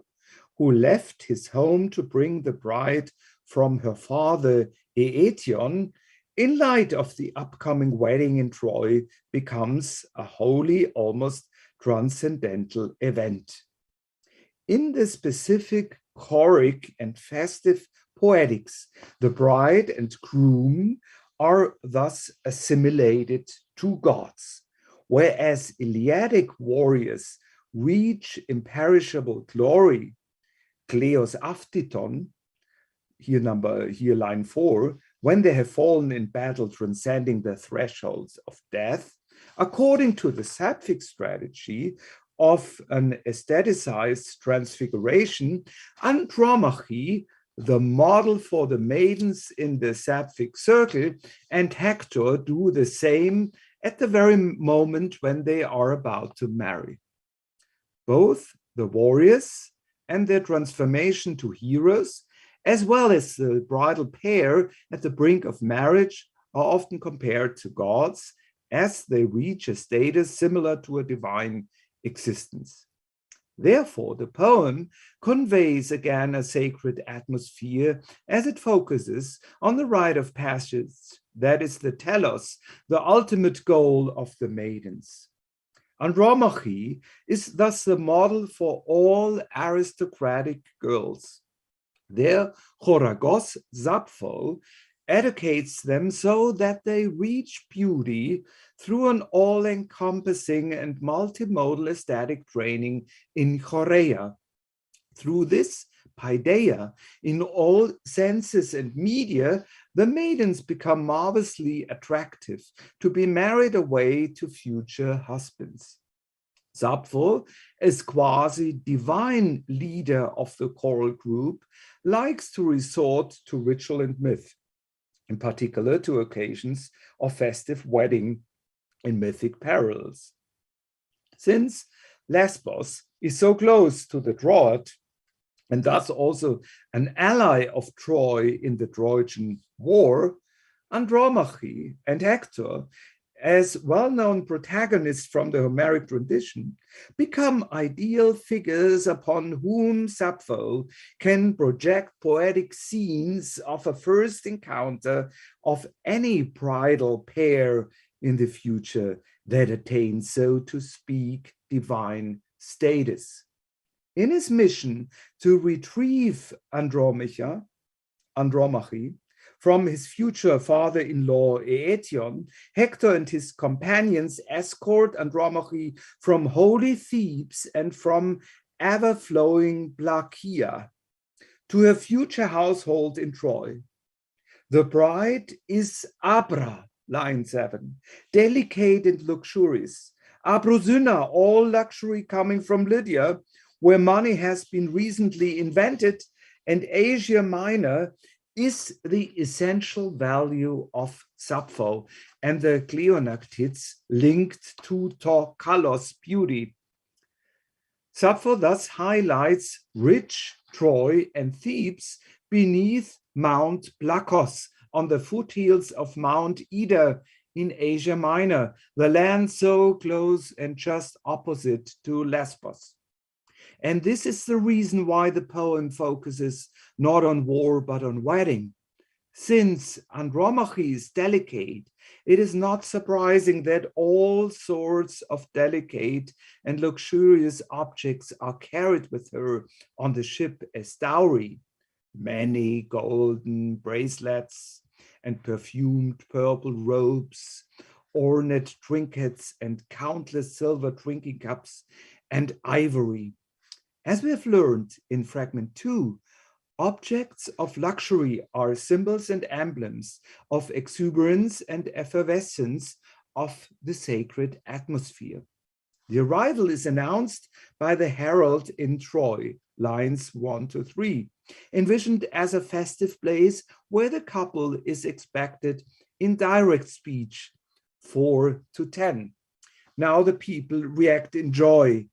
Speaker 3: who left his home to bring the bride from her father Aetion, in light of the upcoming wedding in Troy, becomes a holy, almost transcendental event. In the specific choric and festive poetics, the bride and groom are thus assimilated to gods, whereas Iliadic warriors reach imperishable glory, kleos aptiton, here line 4, when they have fallen in battle transcending the thresholds of death, according to the Sapphic strategy of an aestheticized transfiguration, Andromache, the model for the maidens in the Sapphic circle, and Hector do the same at the very moment when they are about to marry. Both the warriors and their transformation to heroes, as well as the bridal pair at the brink of marriage, are often compared to gods as they reach a status similar to a divine existence. Therefore, the poem conveys again a sacred atmosphere as it focuses on the rite of passage, that is the telos, the ultimate goal of the maidens. Andromache is thus the model for all aristocratic girls. Their choragos, Sappho, educates them so that they reach beauty through an all-encompassing and multimodal aesthetic training in Corrêa. Through this paideia, in all senses and media, the maidens become marvelously attractive to be married away to future husbands. Sappho, as quasi-divine leader of the choral group, likes to resort to ritual and myth, in particular to occasions of festive wedding in mythic parallels. Since Lesbos is so close to the Troad, and thus also an ally of Troy in the Trojan War, Andromache and Hector, as well-known protagonists from the Homeric tradition, become ideal figures upon whom Sappho can project poetic scenes of a first encounter of any bridal pair in the future that attains, so to speak, divine status. In his mission to retrieve Andromache from his future father-in-law Aetion, Hector and his companions escort Andromache from holy Thebes and from ever-flowing Blachaea to her future household in Troy. The bride is Abra, line 7, delicate and luxurious. Abrosyna, all luxury coming from Lydia, where money has been recently invented, and Asia Minor is the essential value of Sappho and the Cleonactids linked to Torkalos beauty. Sappho thus highlights rich Troy and Thebes beneath Mount Blakos on the foothills of Mount Ida in Asia Minor, the land so close and just opposite to Lesbos. And this is the reason why the poem focuses not on war, but on wedding. Since Andromache is delicate, it is not surprising that all sorts of delicate and luxurious objects are carried with her on the ship as dowry. Many golden bracelets and perfumed purple robes, ornate trinkets and countless silver drinking cups and ivory. As we have learned in fragment 2, objects of luxury are symbols and emblems of exuberance and effervescence of the sacred atmosphere. The arrival is announced by the herald in Troy, lines 1 to 3, envisioned as a festive place where the couple is expected in direct speech, 4 to 10. Now the people react in joy.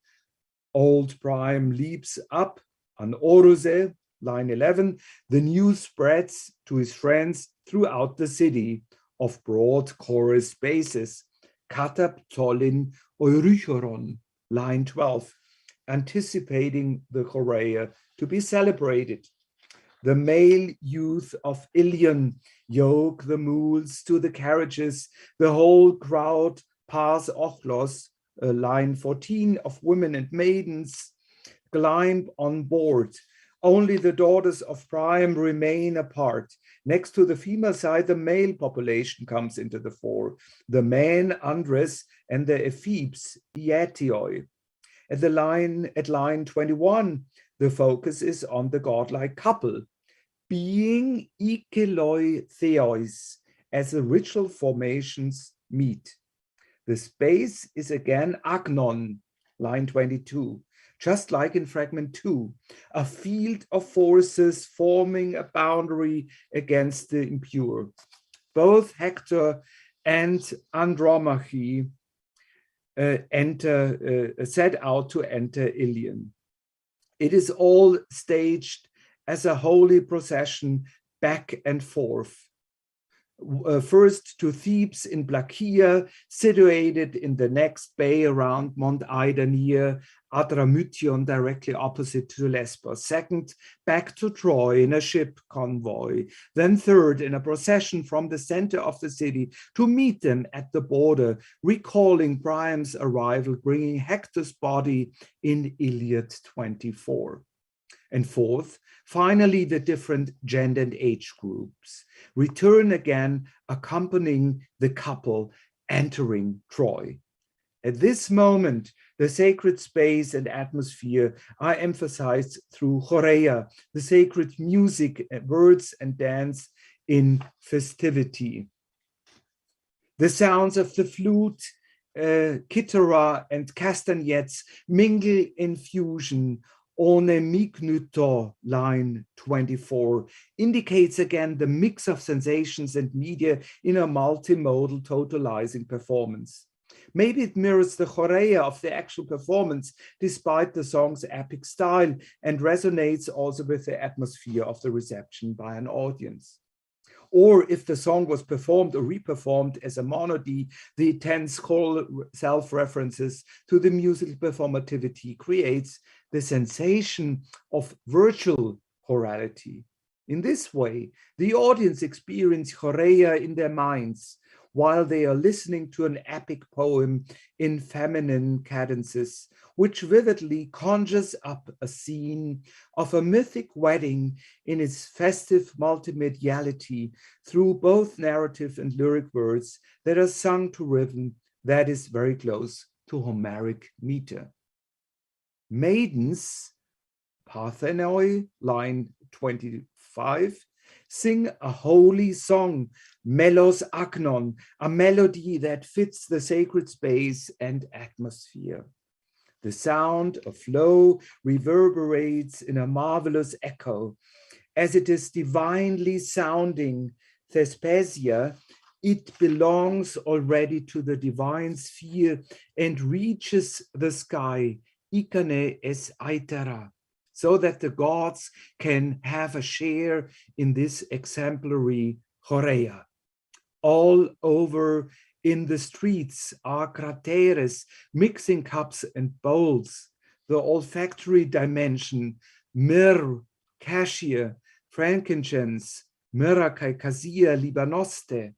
Speaker 3: Old Priam leaps up on Orose, line 11. The news spreads to his friends throughout the city of broad chorus spaces. Katap Tolin Eurychoron, line 12, anticipating the Corrêa to be celebrated. The male youth of Ilion yoke the mules to the carriages. The whole crowd pass Ochlos, line 14, of women and maidens climb on board. Only the daughters of Priam remain apart. Next to the female side, the male population comes into the fore. The men undress and the ephebes, ietioi. At line 21, the focus is on the godlike couple, being ikeloi theois, as the ritual formations meet. The space is again agnon, line 22, just like in fragment 2, a field of forces forming a boundary against the impure. Both Hector and Andromache set out to enter Ilion. It is all staged as a holy procession back and forth. first to Thebes in Blakia, situated in the next bay around Mount Ida near Adramyttion, directly opposite to Lesbos. Second, back to Troy in a ship convoy. Then third, in a procession from the center of the city to meet them at the border, recalling Priam's arrival, bringing Hector's body in Iliad 24. And fourth, finally, the different gender and age groups return again, accompanying the couple entering Troy. At this moment, the sacred space and atmosphere are emphasized through Corrêa, the sacred music, words and dance in festivity. The sounds of the flute, kithara and castanets mingle in fusion. Onemignuto, line 24, indicates again the mix of sensations and media in a multimodal totalizing performance. Maybe it mirrors the Corrêa of the actual performance, despite the song's epic style, and resonates also with the atmosphere of the reception by an audience. Or if the song was performed or reperformed as a monody, the tense choral self-references to the musical performativity creates the sensation of virtual chorality. In this way, the audience experiences Corrêa in their minds, while they are listening to an epic poem in feminine cadences, which vividly conjures up a scene of a mythic wedding in its festive multimediality through both narrative and lyric words that are sung to rhythm that is very close to Homeric meter. Maidens, Parthenoi, line 25, sing a holy song, melos agnon, a melody that fits the sacred space and atmosphere. The sound of flow reverberates in a marvelous echo. As it is divinely sounding Thespesia, it belongs already to the divine sphere and reaches the sky, Icane es aetera, so that the gods can have a share in this exemplary Corrêa. All over in the streets are crateres, mixing cups and bowls. The olfactory dimension, myrrh, cassia, frankincense, myrrha cassia libanoste,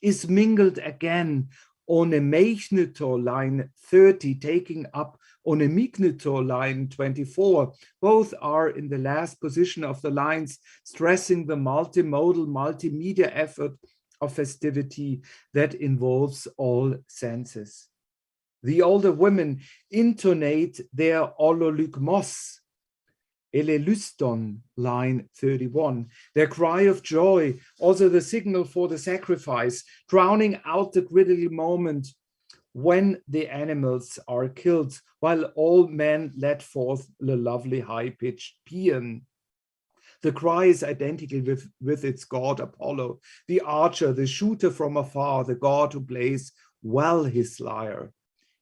Speaker 3: is mingled again on a Onemignuto, line 30, taking up Onemignuto, line 24. Both are in the last position of the lines, stressing the multimodal, multimedia effort of festivity that involves all senses. The older women intonate their ololygmos, elelyston, line 31, their cry of joy, also the signal for the sacrifice, drowning out the critical moment when the animals are killed, while all men let forth the lovely high-pitched paean. The cry is identical with its god Apollo, the archer, the shooter from afar, the god who plays well his lyre.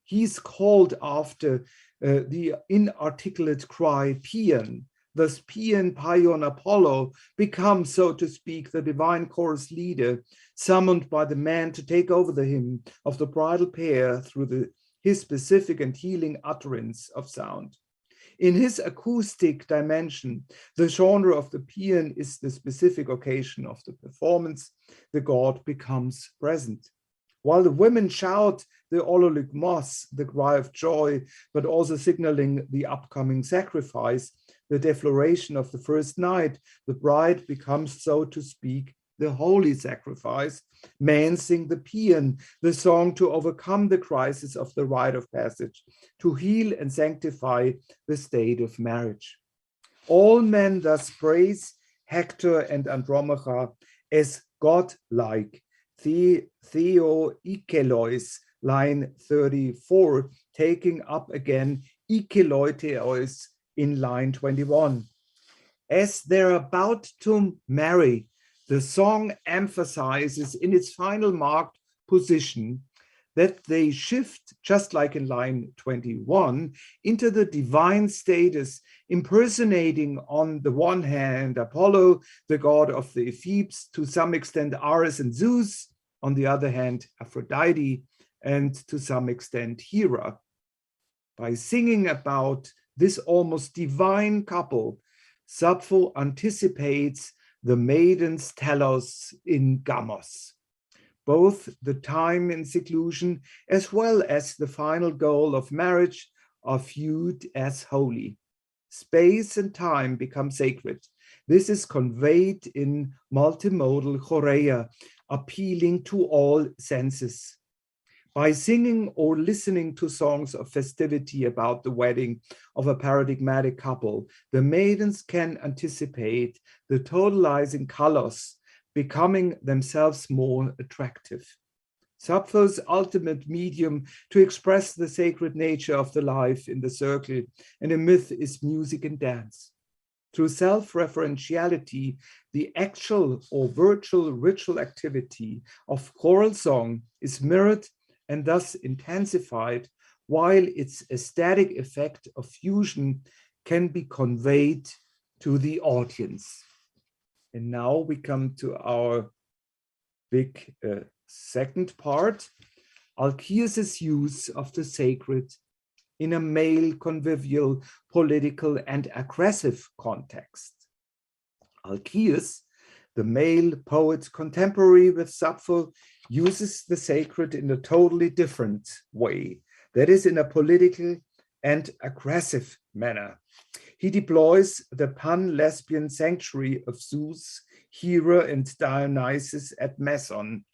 Speaker 3: He's called after the inarticulate cry paean. Thus paean, Paion, Apollo becomes, so to speak, the divine chorus leader, summoned by the man to take over the hymn of the bridal pair through his specific and healing utterance of sound. In his acoustic dimension, the genre of the paean is the specific occasion of the performance. The god becomes present. While the women shout the ololygmos, the cry of joy, but also signaling the upcoming sacrifice, the defloration of the first night, the bride becomes, so to speak, the holy sacrifice. Men sing the paean, the song to overcome the crisis of the rite of passage, to heal and sanctify the state of marriage. All men thus praise Hector and Andromache as godlike. Theo Ikelois, line 34, taking up again Ikeloiteos in line 21. As they're about to marry, the song emphasizes in its final marked position that they shift, just like in line 21, into the divine status, impersonating on the one hand Apollo, the god of the Thebes, to some extent Ares and Zeus, on the other hand Aphrodite, and to some extent Hera. By singing about this almost divine couple, Sappho anticipates the maiden's telos in Gamos. Both the time in seclusion as well as the final goal of marriage are viewed as holy. Space and time become sacred. This is conveyed in multimodal Corrêa, appealing to all senses. By singing or listening to songs of festivity about the wedding of a paradigmatic couple, the maidens can anticipate the totalizing colors, becoming themselves more attractive. Sappho's ultimate medium to express the sacred nature of the life in the circle and a myth is music and dance. Through self-referentiality, the actual or virtual ritual activity of choral song is mirrored and thus intensified, while its aesthetic effect of fusion can be conveyed to the audience. And now we come to our big second part, Alcaeus' use of the sacred in a male, convivial, political, and aggressive context. Alcaeus, the male poet contemporary with Sappho, uses the sacred in a totally different way, that is, in a political and aggressive manner. He deploys the pan-lesbian sanctuary of Zeus, Hera, and Dionysus at Meson,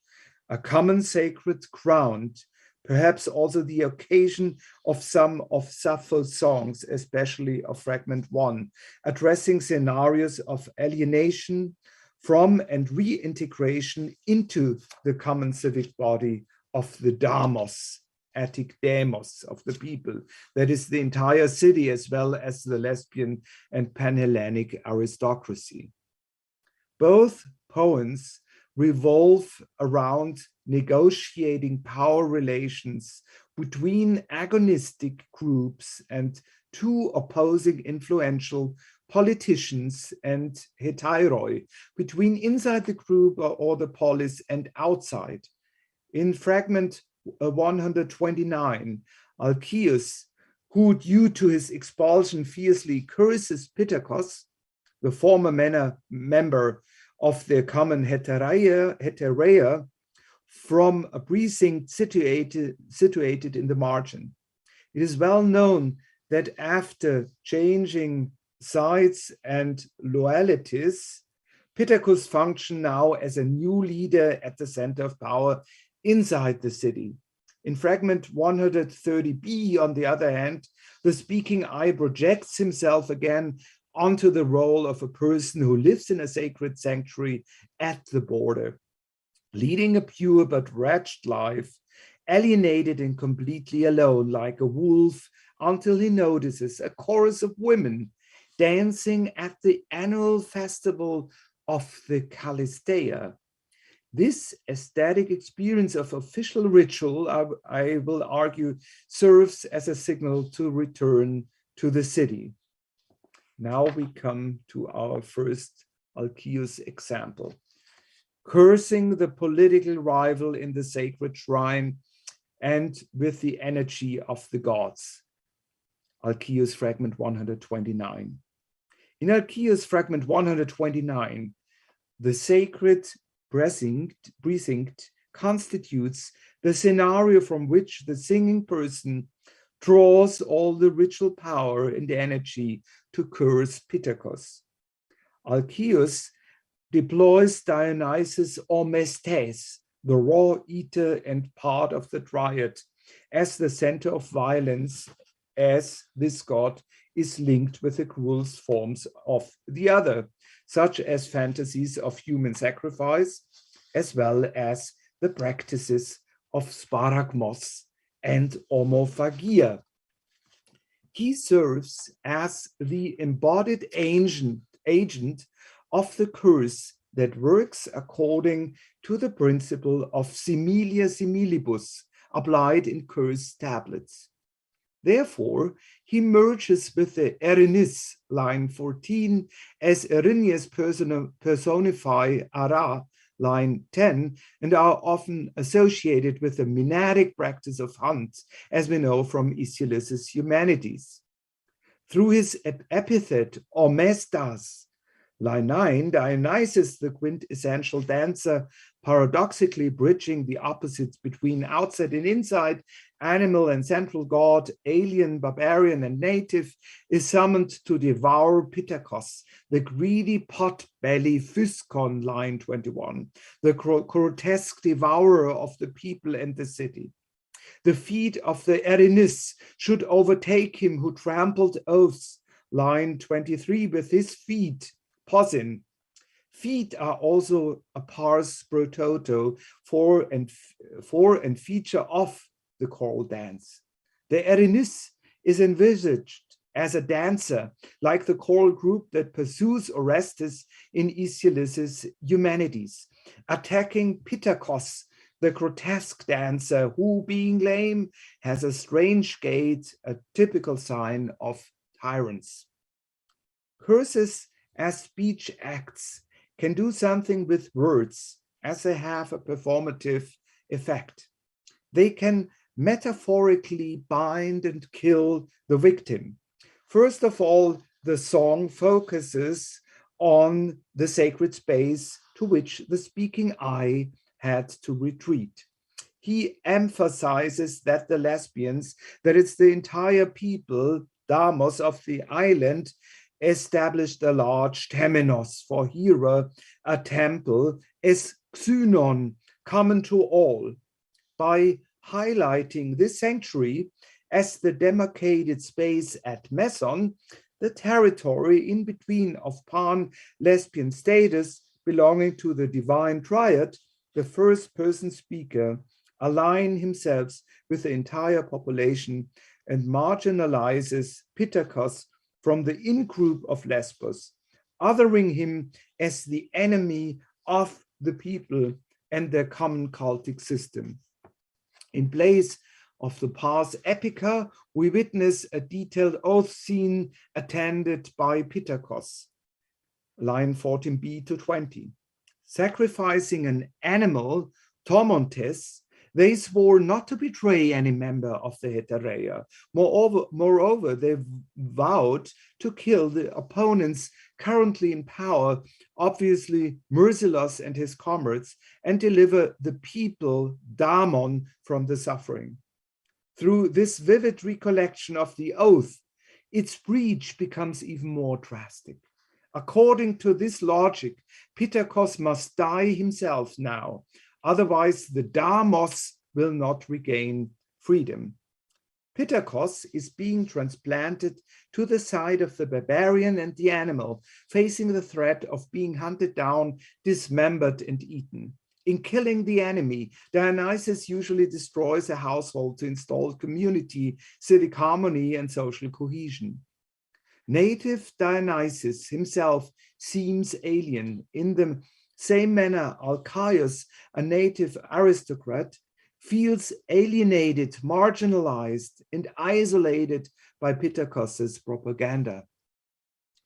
Speaker 3: a common sacred ground, perhaps also the occasion of some of Sappho's songs, especially of Fragment 1, addressing scenarios of alienation from and reintegration into the common civic body of the damos, Attic demos, of the people, that is the entire city as well as the lesbian and pan-Hellenic aristocracy. Both poems revolve around negotiating power relations between agonistic groups and two opposing influential politicians and hetairoi, between inside the group or the polis and outside. In fragment 129, Alcaeus, who due to his expulsion fiercely curses Pittacus, the former member of the common Hetaeria, from a precinct situated in the margin. It is well known that after changing sides and loyalties, Pittacus functioned now as a new leader at the center of power inside the city. In fragment 130b, on the other hand, the speaking eye projects himself again onto the role of a person who lives in a sacred sanctuary at the border, leading a pure but wretched life, alienated and completely alone like a wolf, until he notices a chorus of women dancing at the annual festival of the Callisteia. This aesthetic experience of official ritual, I will argue, serves as a signal to return to the city. Now we come to our first Alcaeus example. Cursing the political rival in the sacred shrine and with the energy of the gods. Alcaeus fragment 129. In Alcaeus fragment 129, the sacred precinct constitutes the scenario from which the singing person draws all the ritual power and energy to curse Pittacus. Alcaeus deploys Dionysus or Mestes, the raw eater and part of the triad, as the center of violence, as this god is linked with the cruelest forms of the other, such as fantasies of human sacrifice, as well as the practices of sparagmos and homophagia. He serves as the embodied agent of the curse that works according to the principle of similia similibus, applied in curse tablets. Therefore, he merges with the Erinis, line 14, as Erinius personify Ara, line 10, and are often associated with the Menadic practice of hunt, as we know from Aeschylus's Humanities. Through his epithet Omestas, line 9, Dionysus, the quintessential dancer, paradoxically bridging the opposites between outside and inside, animal and central god, alien, barbarian, and native, is summoned to devour Pittacos, the greedy pot-belly Physcon, line 21, the grotesque devourer of the people and the city. The feet of the Erinis should overtake him who trampled oaths, line 23, with his feet, posin. Feet are also a pars pro toto for and feature of the choral dance. The Erinis is envisaged as a dancer, like the choral group that pursues Orestes in Aeschylus's Humanities, attacking Pittacos, the grotesque dancer who, being lame, has a strange gait, a typical sign of tyrants. Curses as speech acts can do something with words, as they have a performative effect. They can metaphorically bind and kill the victim. First of all, the song focuses on the sacred space to which the speaking I had to retreat. He emphasizes that the lesbians, that it's the entire people, Damos of the island, established a large temenos for Hera, a temple, as xynon, common to all. By highlighting this sanctuary as the demarcated space at Meson, the territory in between of pan-lesbian status belonging to the divine triad, the first-person speaker align himself with the entire population and marginalizes Pittacos from the in-group of Lesbos, othering him as the enemy of the people and their common cultic system. In place of the pars epica, we witness a detailed oath scene attended by Pittacos, line 14b to 20. Sacrificing an animal, Tomontes, they swore not to betray any member of the Hetaeria. Moreover, they vowed to kill the opponents currently in power, obviously Myrsilos and his comrades, and deliver the people, Damon, from the suffering. Through this vivid recollection of the oath, its breach becomes even more drastic. According to this logic, Pittacos must die himself now. Otherwise, the Damos will not regain freedom. Pittacos is being transplanted to the side of the barbarian and the animal, facing the threat of being hunted down, dismembered, and eaten. In killing the enemy, Dionysus usually destroys a household to install community, civic harmony, and social cohesion. Native Dionysus himself seems alien. In the same manner, Alcaeus, a native aristocrat, feels alienated, marginalized, and isolated by Pittacos's propaganda.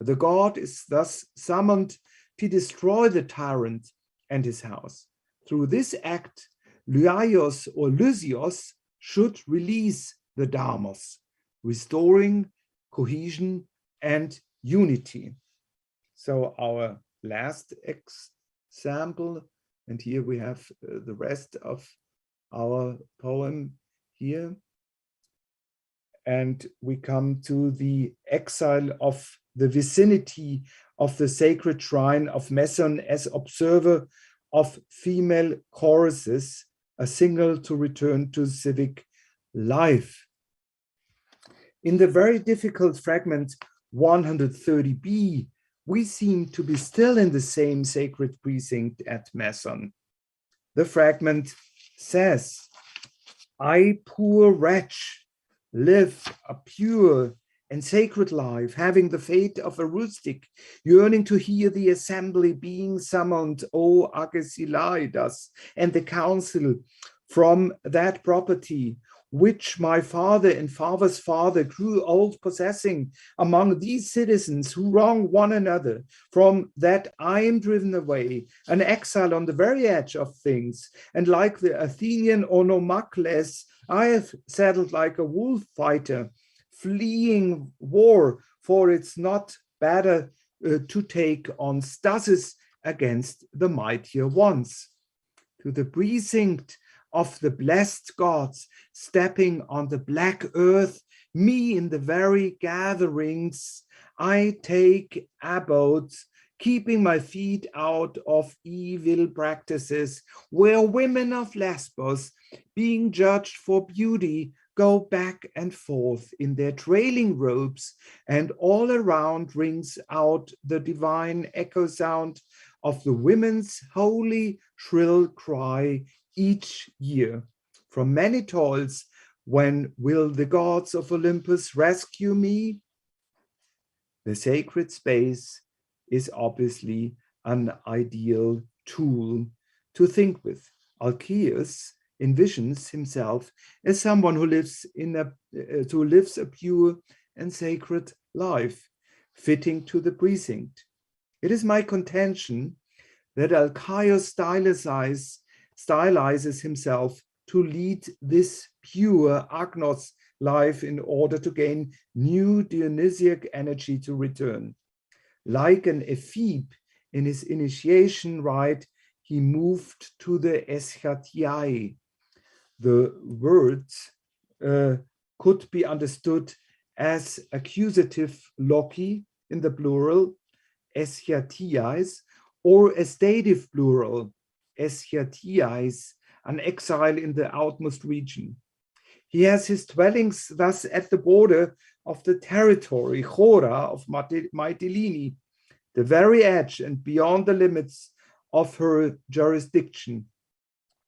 Speaker 3: The god is thus summoned to destroy the tyrant and his house. Through this act, Lyaios or Lysios should release the Damos, restoring cohesion and unity. So our last example, and here we have the rest of our poem here. And we come to the exile of the vicinity of the sacred shrine of Meson as observer of female choruses, a signal to return to civic life. In the very difficult fragment 130b, we seem to be still in the same sacred precinct at Meson. The fragment says, I, poor wretch, live a pure and sacred life, having the fate of a rustic, yearning to hear the assembly being summoned, O Agesilaïdas, and the council, from that property which my father and father's father grew old possessing among these citizens who wrong one another, from that I am driven away, an exile on the very edge of things, and like the Athenian Onomacles, I have settled like a wolf fighter, fleeing war, for it's not better to take on stasis against the mightier ones. To the precinct of the blessed gods, stepping on the black earth, me in the very gatherings, I take abodes, keeping my feet out of evil practices, where women of Lesbos, being judged for beauty, go back and forth in their trailing robes, and all around rings out the divine echo sound of the women's holy shrill cry each year. From many toils, when will the gods of Olympus rescue me? The sacred space is obviously an ideal tool to think with. Alcaeus envisions himself as someone who lives a pure and sacred life, fitting to the precinct. It is my contention that Alcaeus stylizes himself to lead this pure agnos life in order to gain new Dionysiac energy to return. Like an ephebe in his initiation rite, he moved to the eschatiai. The word could be understood as accusative loci in the plural, eschatiais, or as dative plural, eschatiais, an exile in the outmost region. He has his dwellings thus at the border of the territory, Chora, of Mytilene, the very edge and beyond the limits of her jurisdiction.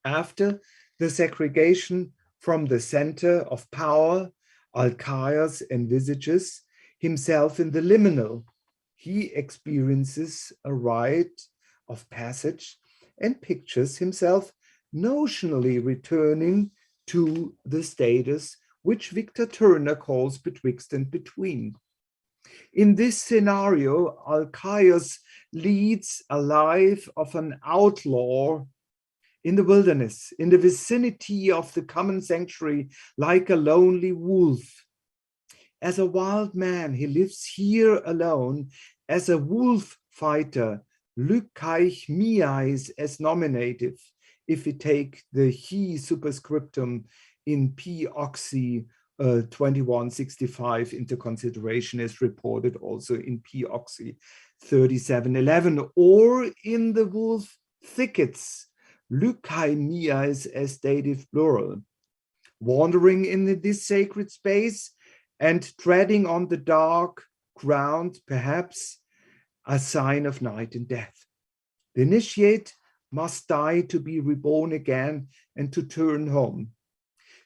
Speaker 3: After the segregation from the center of power, Alcaeus envisages himself in the liminal. He experiences a rite of passage and pictures himself notionally returning to the status which Victor Turner calls betwixt and between. In this scenario, Alcaeus leads a life of an outlaw in the wilderness, in the vicinity of the common sanctuary, like a lonely wolf. As a wild man, he lives here alone, as a wolf fighter, lykaich miais as nominative, if we take the he superscriptum in P Oxy 2165 into consideration, as reported also in P Oxy 3711, or in the wolf thickets, lykai miais as dative plural. Wandering in this sacred space and treading on the dark ground, perhaps a sign of night and death. The initiate must die to be reborn again and to turn home.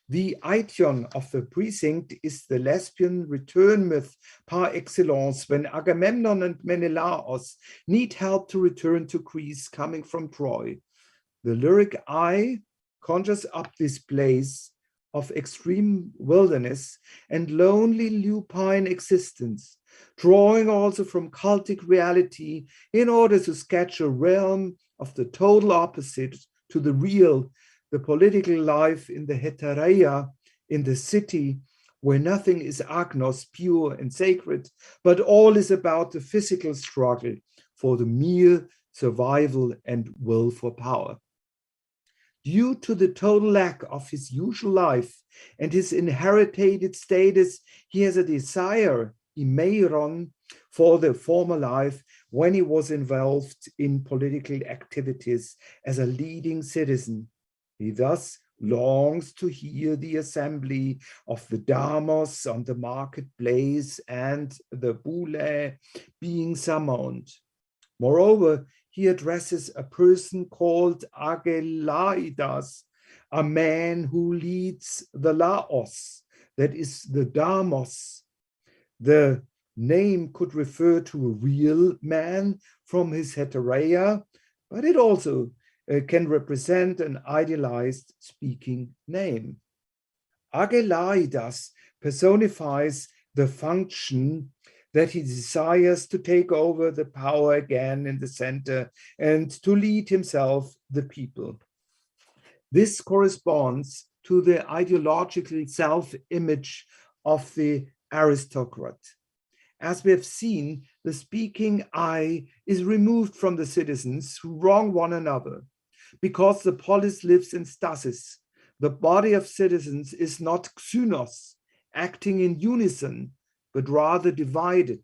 Speaker 3: The Aition of the precinct is the lesbian return myth par excellence, when Agamemnon and Menelaos need help to return to Greece coming from Troy. The lyric I conjures up this place of extreme wilderness and lonely lupine existence, drawing also from cultic reality in order to sketch a realm of the total opposite to the real, the political life in the hetereia, in the city, where nothing is agnos, pure and sacred, but all is about the physical struggle for the mere survival and will for power. Due to the total lack of his usual life and his inherited status, he has a desire, imeiron, for the former life when he was involved in political activities as a leading citizen. He thus longs to hear the assembly of the damos on the marketplace and the boule being summoned. Moreover, he addresses a person called Agelaïdas, a man who leads the Laos, that is the Damos. The name could refer to a real man from his hetereia, but it also can represent an idealized speaking name. Agelaïdas personifies the function that he desires to take over the power again in the center and to lead himself the people. This corresponds to the ideological self-image of the aristocrat. As we have seen, the speaking I is removed from the citizens who wrong one another. Because the polis lives in stasis, the body of citizens is not xynos, acting in unison, but rather divided.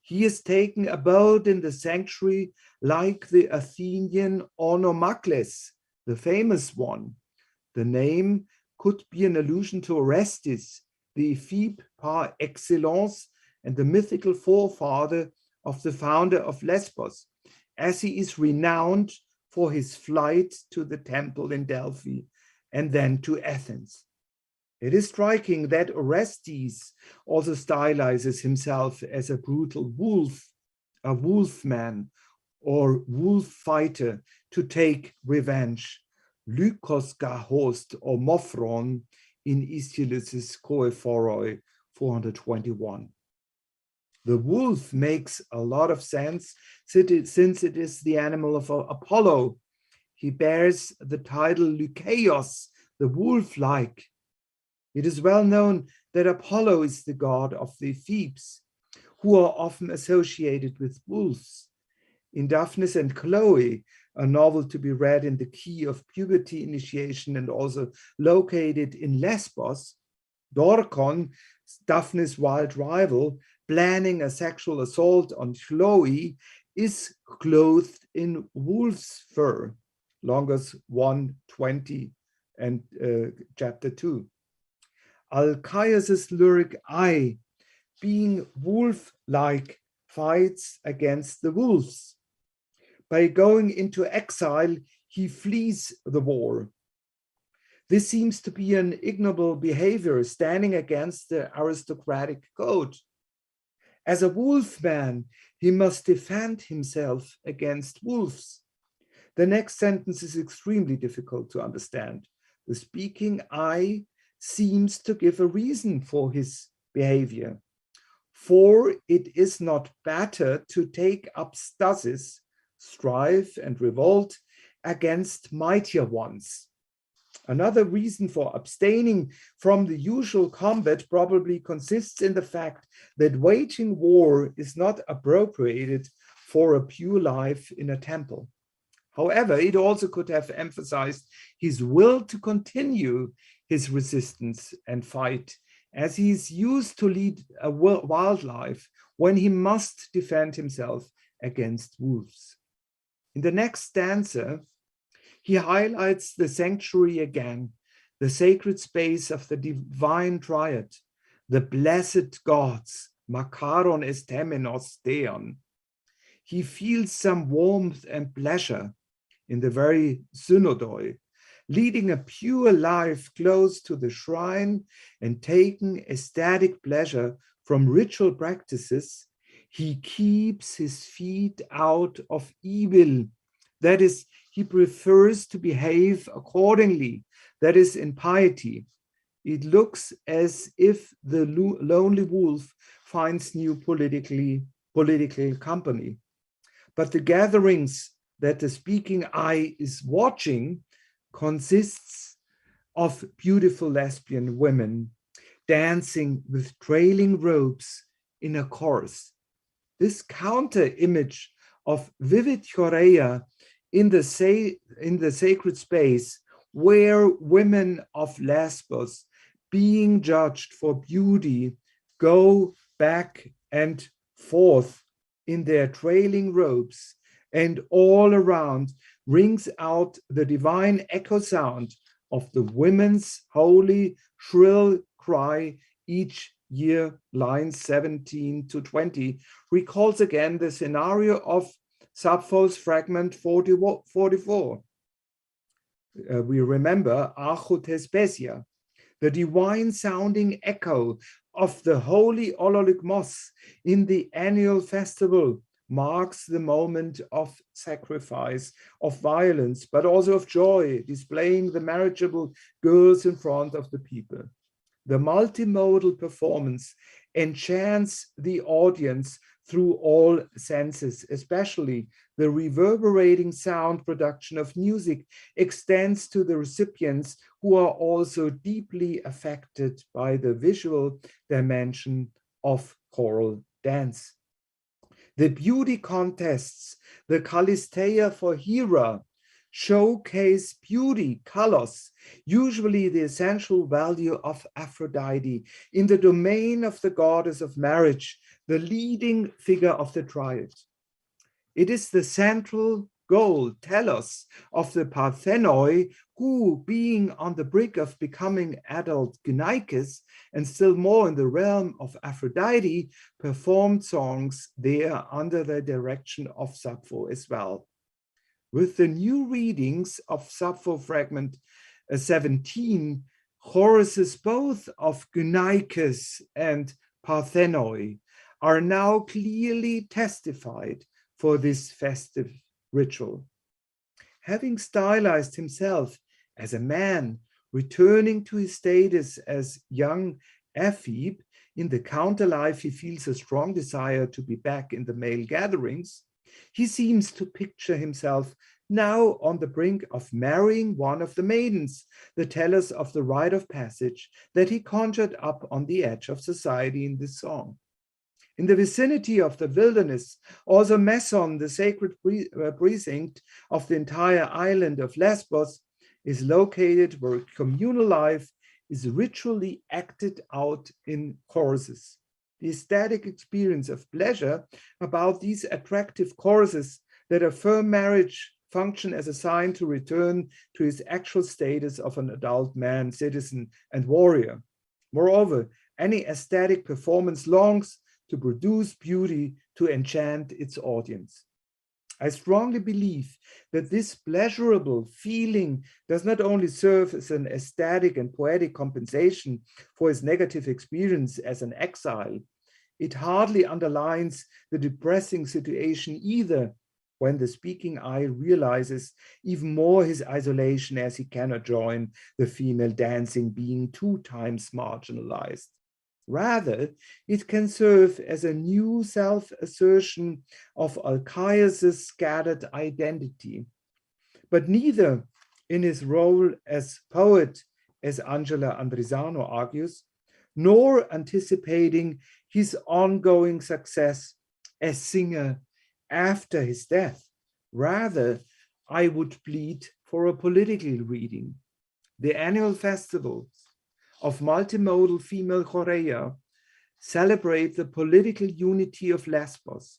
Speaker 3: He is taken abode in the sanctuary like the Athenian Onomakles, the famous one. The name could be an allusion to Orestes, the Ephebe par excellence and the mythical forefather of the founder of Lesbos, as he is renowned for his flight to the temple in Delphi and then to Athens. It is striking that Orestes also stylizes himself as a brutal wolf, a wolfman or wolf fighter to take revenge. Lykos host or Mophron in Aeschylus' Koephoroi 421. The wolf makes a lot of sense since it is the animal of Apollo. He bears the title Lykeios, the wolf-like. It is well known that Apollo is the god of the Thebes, who are often associated with wolves. In Daphnis and Chloe, a novel to be read in the key of puberty initiation and also located in Lesbos, Dorkon, Daphnis' wild rival, planning a sexual assault on Chloe, is clothed in wolf's fur, Longus 1:20 and chapter 2. Alcaeus' lyric I, being wolf-like, fights against the wolves. By going into exile, he flees the war. This seems to be an ignoble behavior standing against the aristocratic code. As a wolfman, he must defend himself against wolves. The next sentence is extremely difficult to understand. The speaking I seems to give a reason for his behavior. For it is not better to take up stasis, strife and revolt against mightier ones. Another reason for abstaining from the usual combat probably consists in the fact that waging war is not appropriated for a pure life in a temple. However, it also could have emphasized his will to continue his resistance and fight, as he is used to lead a wild life when he must defend himself against wolves. In the next stanza, he highlights the sanctuary again, the sacred space of the divine triad, the blessed gods, makaron estemenos theon. He feels some warmth and pleasure in the very synodoi, leading a pure life close to the shrine and taking ecstatic pleasure from ritual practices. He keeps his feet out of evil. That is, he prefers to behave accordingly, that is, in piety. It looks as if the lonely wolf finds new political company. But the gatherings that the speaking I is watching consists of beautiful lesbian women dancing with trailing robes in a chorus. This counter image of vivid Corrêa in the sacred space where women of Lesbos, being judged for beauty, go back and forth in their trailing robes, and all around rings out the divine echo sound of the women's holy shrill cry each year. Lines 17 to 20 recalls again the scenario of Sappho's fragment 44. We remember Archotespesia, the divine sounding echo of the holy Ololykmos in the annual festival marks the moment of sacrifice, of violence, but also of joy, displaying the marriageable girls in front of the people. The multimodal performance enchants the audience through all senses, especially the reverberating sound production of music extends to the recipients who are also deeply affected by the visual dimension of choral dance. The beauty contests, the Kalisteia for Hera, showcase beauty, kalos, usually the essential value of Aphrodite, in the domain of the goddess of marriage, the leading figure of the triad. It is the central goal, telos, of the Parthenoi, who, being on the brink of becoming adult Gynaikes, and still more in the realm of Aphrodite, performed songs there under the direction of Sappho as well. With the new readings of Sappho fragment 17, choruses both of Gynaikes and Parthenoi are now clearly testified for this festive ritual. Having stylized himself as a man, returning to his status as young Ephebe, in the counterlife he feels a strong desire to be back in the male gatherings. He seems to picture himself now on the brink of marrying one of the maidens, the tellers of the rite of passage that he conjured up on the edge of society in this song. In the vicinity of the wilderness, also Meson, the sacred precinct of the entire island of Lesbos, is located where communal life is ritually acted out in choruses. The ecstatic experience of pleasure about these attractive choruses that affirm marriage function as a sign to return to his actual status of an adult man, citizen, and warrior. Moreover, any aesthetic performance longs to produce beauty to enchant its audience. I strongly believe that this pleasurable feeling does not only serve as an aesthetic and poetic compensation for his negative experience as an exile, it hardly underlines the depressing situation either, when the speaking eye realizes even more his isolation as he cannot join the female dancing, being 2 times marginalized. Rather, it can serve as a new self-assertion of Alcaeus' scattered identity. But neither in his role as poet, as Angela Andrisano argues, nor anticipating his ongoing success as singer after his death. Rather, I would plead for a political reading. The annual festivals of multimodal female Corrêa celebrate the political unity of Lesbos.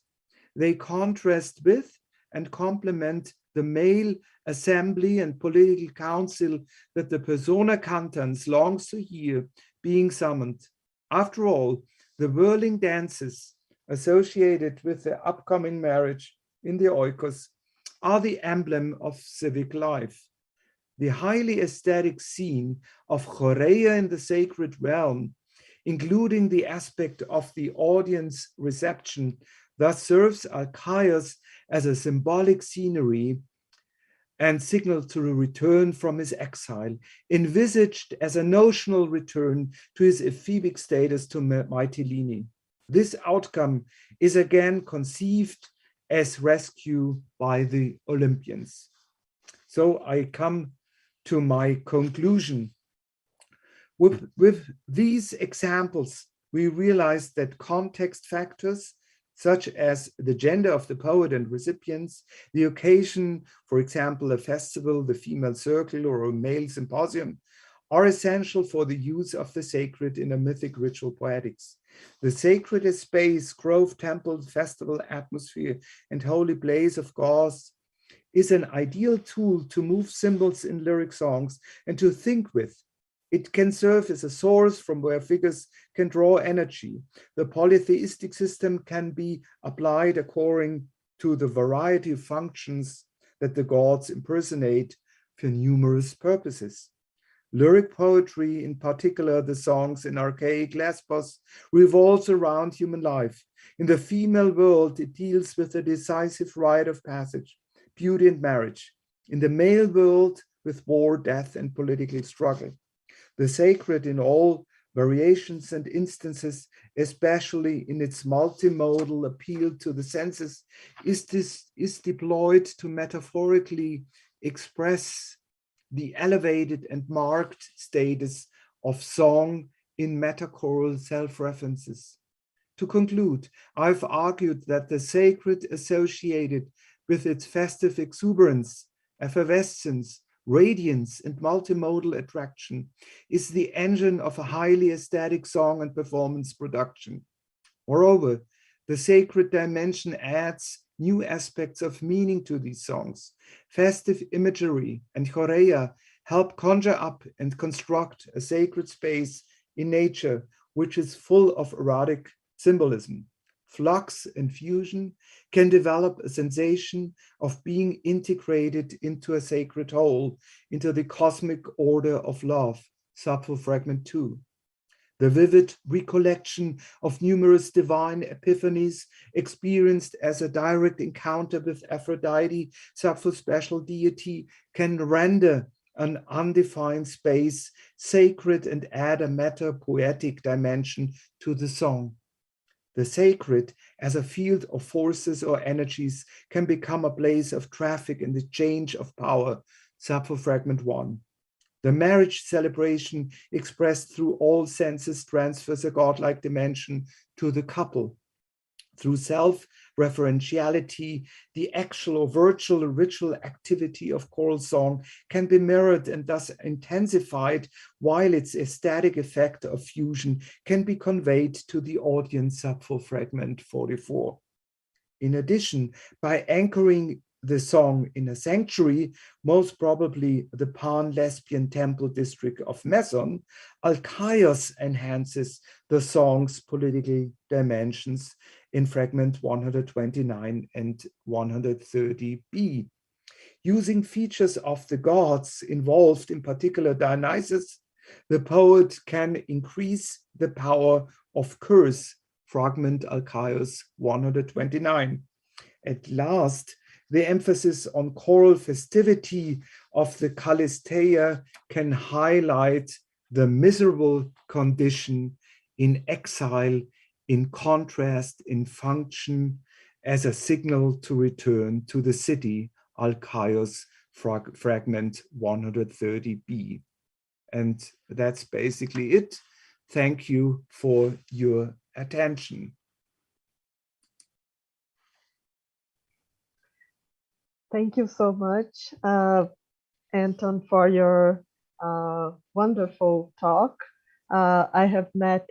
Speaker 3: They contrast with and complement the male assembly and political council that the persona cantans longs to hear being summoned. After all, the whirling dances associated with the upcoming marriage in the oikos are the emblem of civic life. The highly aesthetic scene of Corrêa in the sacred realm, including the aspect of the audience reception, thus serves Alcaeus as a symbolic scenery and signal to a return from his exile, envisaged as a notional return to his ephebic status to Mytilene. This outcome is again conceived as rescue by the Olympians. So I come to my conclusion. With these examples, we realize that context factors, such as the gender of the poet and recipients, the occasion, for example, a festival, the female circle, or a male symposium, are essential for the use of the sacred in a mythic ritual poetics. The sacred space, grove, temple, festival, atmosphere, and holy place of gods is an ideal tool to move symbols in lyric songs and to think with. It can serve as a source from where figures can draw energy. The polytheistic system can be applied according to the variety of functions that the gods impersonate for numerous purposes. Lyric poetry, in particular the songs in archaic Lesbos, revolves around human life. In the female world, it deals with the decisive rite of passage, beauty and marriage. In the male world, with war, death, and political struggle. The sacred in all variations and instances, especially in its multimodal appeal to the senses, is deployed to metaphorically express the elevated and marked status of song in metachoral self-references. To conclude, I've argued that the sacred associated with its festive exuberance, effervescence, radiance, and multimodal attraction is the engine of a highly aesthetic song and performance production. Moreover, the sacred dimension adds new aspects of meaning to these songs. Festive imagery and Corrêa help conjure up and construct a sacred space in nature, which is full of erotic symbolism. Flux and fusion can develop a sensation of being integrated into a sacred whole, into the cosmic order of love, Sappho Fragment 2. The vivid recollection of numerous divine epiphanies experienced as a direct encounter with Aphrodite, Sappho's special deity, can render an undefined space sacred and add a meta-poetic dimension to the song. The sacred, as a field of forces or energies, can become a place of traffic and exchange of power, Sappho Fragment 1. The marriage celebration expressed through all senses transfers a godlike dimension to the couple. Through self-referentiality, the actual or virtual ritual activity of choral song can be mirrored and thus intensified, while its aesthetic effect of fusion can be conveyed to the audience, Sappho Fragment 44. In addition, by anchoring the song in a sanctuary, most probably the pan-lesbian temple district of Meson, Alcaeus enhances the song's political dimensions in fragment 129 and 130b. Using features of the gods involved, in particular Dionysus, the poet can increase the power of curse, fragment Alcaeus 129. At last, the emphasis on choral festivity of the Kalisteia can highlight the miserable condition in exile, in contrast, in function as a signal to return to the city, Alcaeus fragment 130b. And that's basically it. Thank you for your attention.
Speaker 2: Thank you so much, Anton, for your wonderful talk. I have met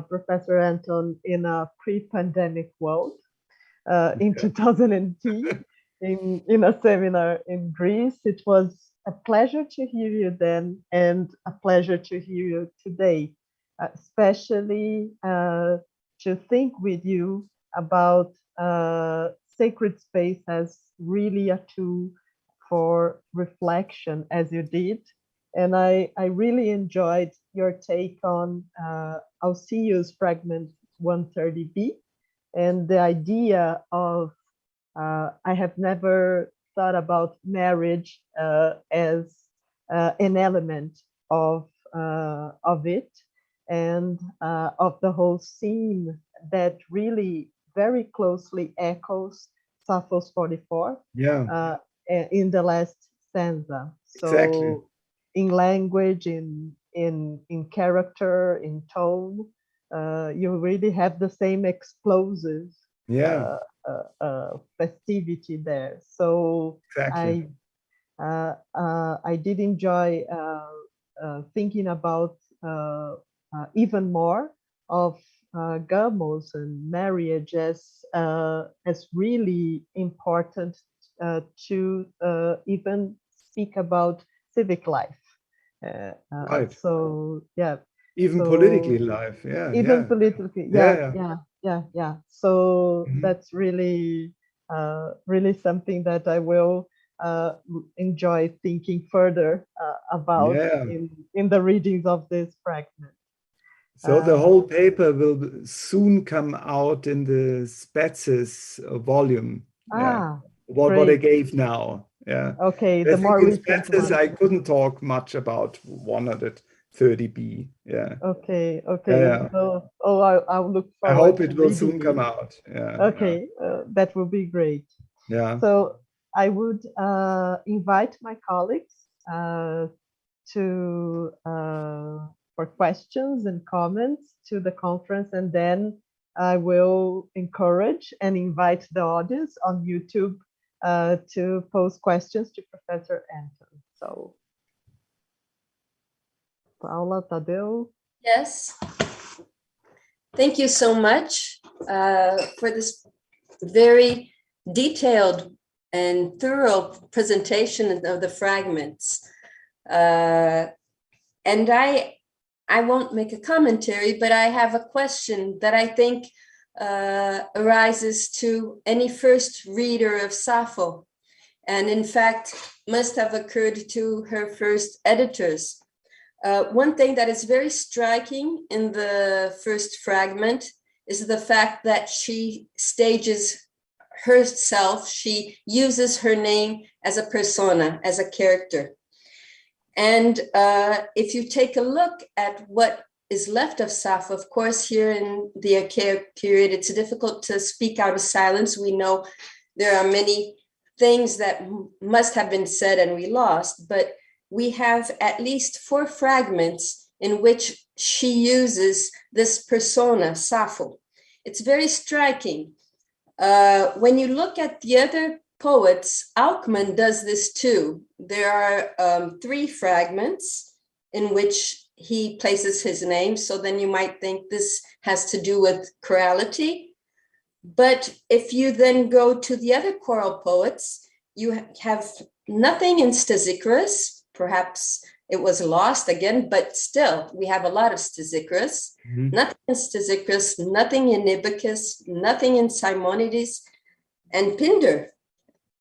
Speaker 2: Professor Anton in a pre-pandemic world in 2010 in a seminar in Greece. It was a pleasure to hear you then and a pleasure to hear you today, especially to think with you about sacred space as really a tool for reflection, as you did. And I really enjoyed your take on Alcaeus fragment 130b and the idea of I have never thought about marriage as an element of it and of the whole scene that really very closely echoes Sappho's 44 in the last stanza. So
Speaker 3: exactly.
Speaker 2: In language, in character, in tone, you really have the same explosive festivity there. So exactly. I did enjoy thinking about even more of gamos and marriage as really important to even speak about civic life.
Speaker 3: Right.
Speaker 2: So yeah.
Speaker 3: Even politically life,
Speaker 2: Even politically, yeah. So that's really, really something that I will enjoy thinking further about in the readings of this fragment.
Speaker 3: So the whole paper will soon come out in the Spetses volume. What I gave now. Yeah.
Speaker 2: Okay. The more recent
Speaker 3: Spetses, I couldn't talk much about 130b. Yeah.
Speaker 2: Okay.
Speaker 3: Yeah.
Speaker 2: So, I'll look forward.
Speaker 3: I hope it
Speaker 2: to
Speaker 3: will soon come out. Yeah.
Speaker 2: Okay. That will be great.
Speaker 3: Yeah.
Speaker 2: So I would invite my colleagues for questions and comments to the conference, and then I will encourage and invite the audience on YouTube to pose questions to Professor Anton. So, Paula, Tadeu.
Speaker 1: Yes. Thank you so much for this very detailed and thorough presentation of the fragments. And I won't make a commentary, but I have a question that I think arises to any first reader of Sappho, and in fact must have occurred to her first editors. One thing that is very striking in the first fragment is the fact that she stages herself, she uses her name as a persona, as a character. And if you take a look at what is left of Sappho, of course, here in the Archaic period, it's difficult to speak out of silence. We know there are many things that must have been said and we lost, but we have at least 4 fragments in which she uses this persona, Sappho. It's very striking. When you look at the other poets, Alcman does this too. There are 3 fragments in which he places his name. So then you might think this has to do with chorality. But if you then go to the other choral poets, you have nothing in Stesichorus. Perhaps it was lost again, but still we have a lot of Stesichorus. Nothing in Stesichorus, nothing in Ibycus, nothing in Simonides, and Pindar.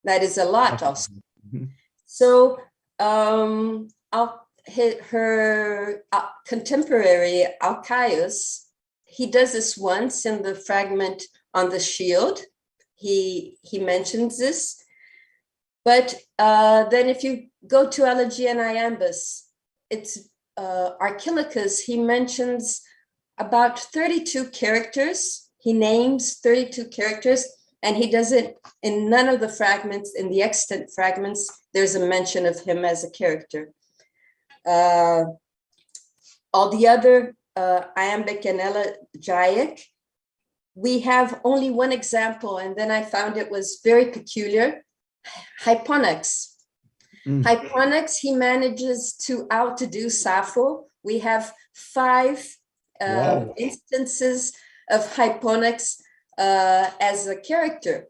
Speaker 1: That is a lot also. So her contemporary Alcaeus, he does this once in the fragment on the shield. He mentions this. But then if you go to Elegia and Iambus, it's Archilochus, he mentions about 32 characters. He names 32 characters, and he does it in none of the fragments. In the extant fragments, there's a mention of him as a character. All the other iambic and elegiac, we have only one example, and then I found it was very peculiar. Hyponyx. Hyponyx, he manages to outdo Sappho. We have 5 instances of Hyponyx as a character.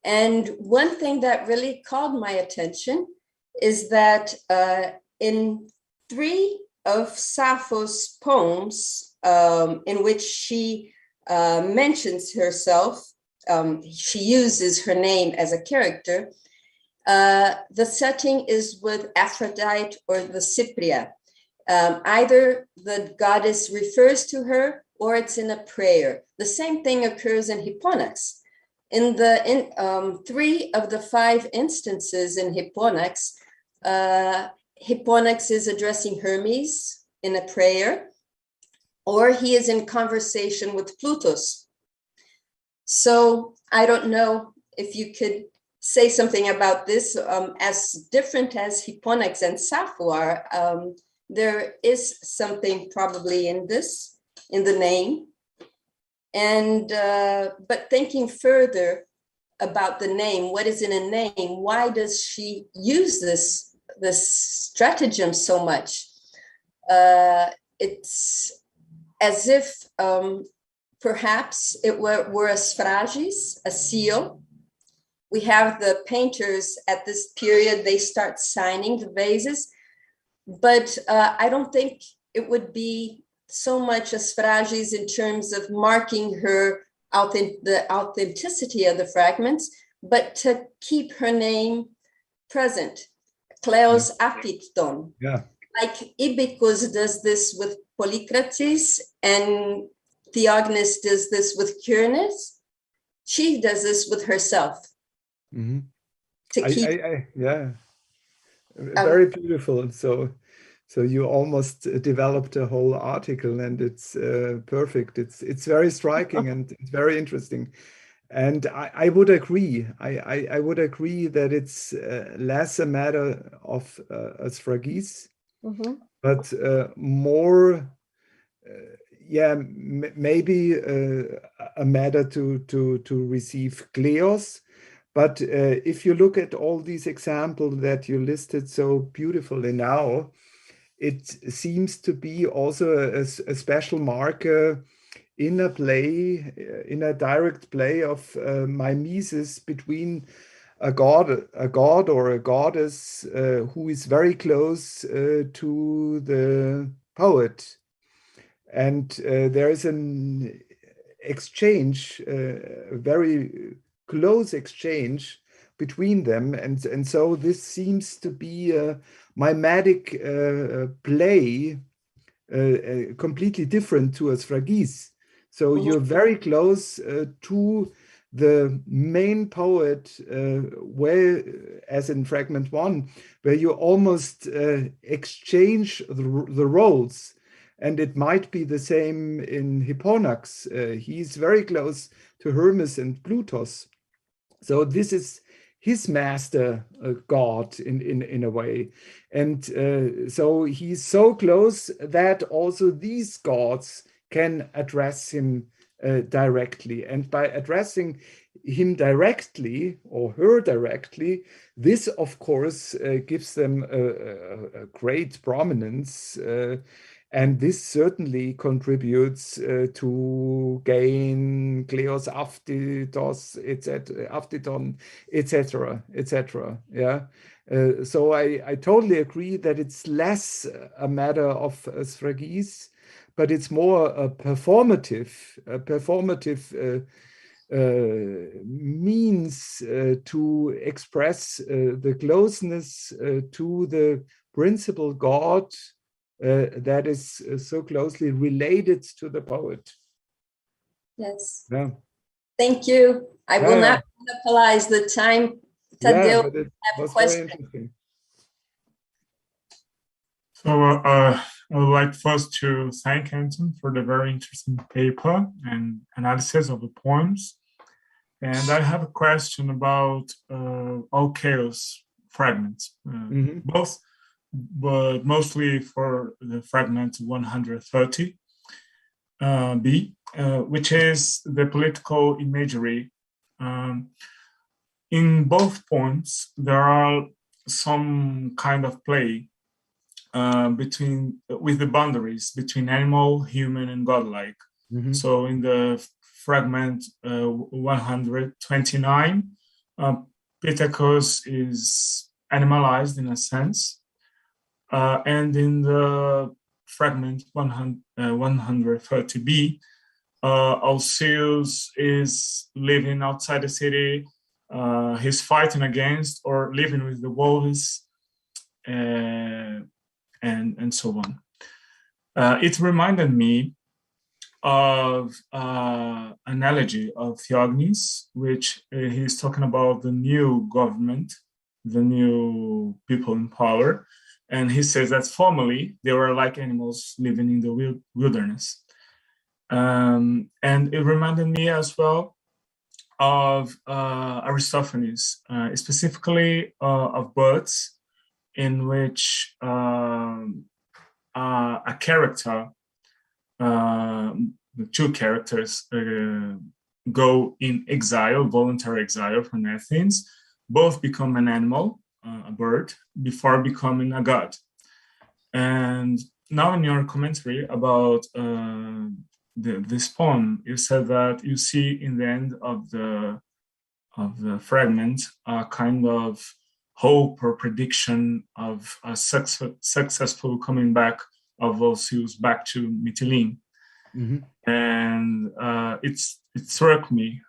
Speaker 1: And one thing that really called my attention is that in 3 of Sappho's poems, in which she mentions herself, she uses her name as a character, the setting is with Aphrodite or the Cypria. Either the goddess refers to her or it's in a prayer. The same thing occurs in Hyponyx. In 3 of the 5 instances in Hyponyx, Hyponyx is addressing Hermes in a prayer, or he is in conversation with Plutus. So I don't know if you could say something about this. As different as Hyponyx and Sappho are, there is something probably in this, in the name. And but thinking further about the name, what is in a name? Why does she use this stratagem so much? It's as if perhaps it were a sphrages, a seal. We have the painters at this period, they start signing the vases, but I don't think it would be so much a sphrages in terms of marking her the authenticity of the fragments, but to keep her name present. Kleos aphiton.
Speaker 3: Yeah.
Speaker 1: Like Ibycus does this with Polycrates and Theognis does this with Quirinus. She does this with herself.
Speaker 3: Mm-hmm.
Speaker 1: To keep.
Speaker 3: Yeah, very beautiful. So you almost developed a whole article, and it's perfect. It's very striking and it's very interesting. And I would agree. I would agree that it's less a matter of asphragis, but more, maybe a matter to receive kleos. But if you look at all these examples that you listed so beautifully now, it seems to be also a special marker in a play, in a direct play of mimesis between a god or a goddess who is very close to the poet. And there is an exchange, a very close exchange between them. And so this seems to be a mimetic play, completely different to asphragis. So you're very close to the main poet, where, as in fragment 1, where you almost exchange the roles. And it might be the same in Hipponax. He's very close to Hermes and Plutus. So this is his master god in a way. And so he's so close that also these gods can address him directly. And by addressing him directly or her directly, this of course gives them a great prominence. And this certainly contributes to gain kleos aphitos, aphiton, etc. Yeah. So I totally agree that it's less a matter of asphragis, but it's more a performative means to express the closeness to the principal god that is so closely related to the poet.
Speaker 1: Yes.
Speaker 3: Yeah.
Speaker 1: Thank you. I will not monopolize the time. Tadeu,
Speaker 3: but it
Speaker 1: have
Speaker 3: was
Speaker 1: a question.
Speaker 3: very interesting.
Speaker 4: So I would like first to thank Anton for the very interesting paper and analysis of the poems. And I have a question about Alcaeus fragments, both, but mostly for the fragment 130 B, which is the political imagery. In both poems, there are some kind of play with the boundaries between animal, human, and godlike. So in the fragment 129, Pittacus is animalized in a sense. And in the fragment 130b, Alcaeus is living outside the city. He's fighting against or living with the wolves, and so on. It reminded me of an elegy of Theognis, which he's talking about the new government, the new people in power. And he says that formerly they were like animals living in the wilderness. And it reminded me as well of Aristophanes, specifically of birds, in which a character, the two characters go in exile, voluntary exile from Athens, both become an animal, a bird, before becoming a god. And now in your commentary about this poem, you said that you see in the end of the fragment a kind of hope or prediction of a successful coming back of Alcaeus back to Mytilene. And it struck me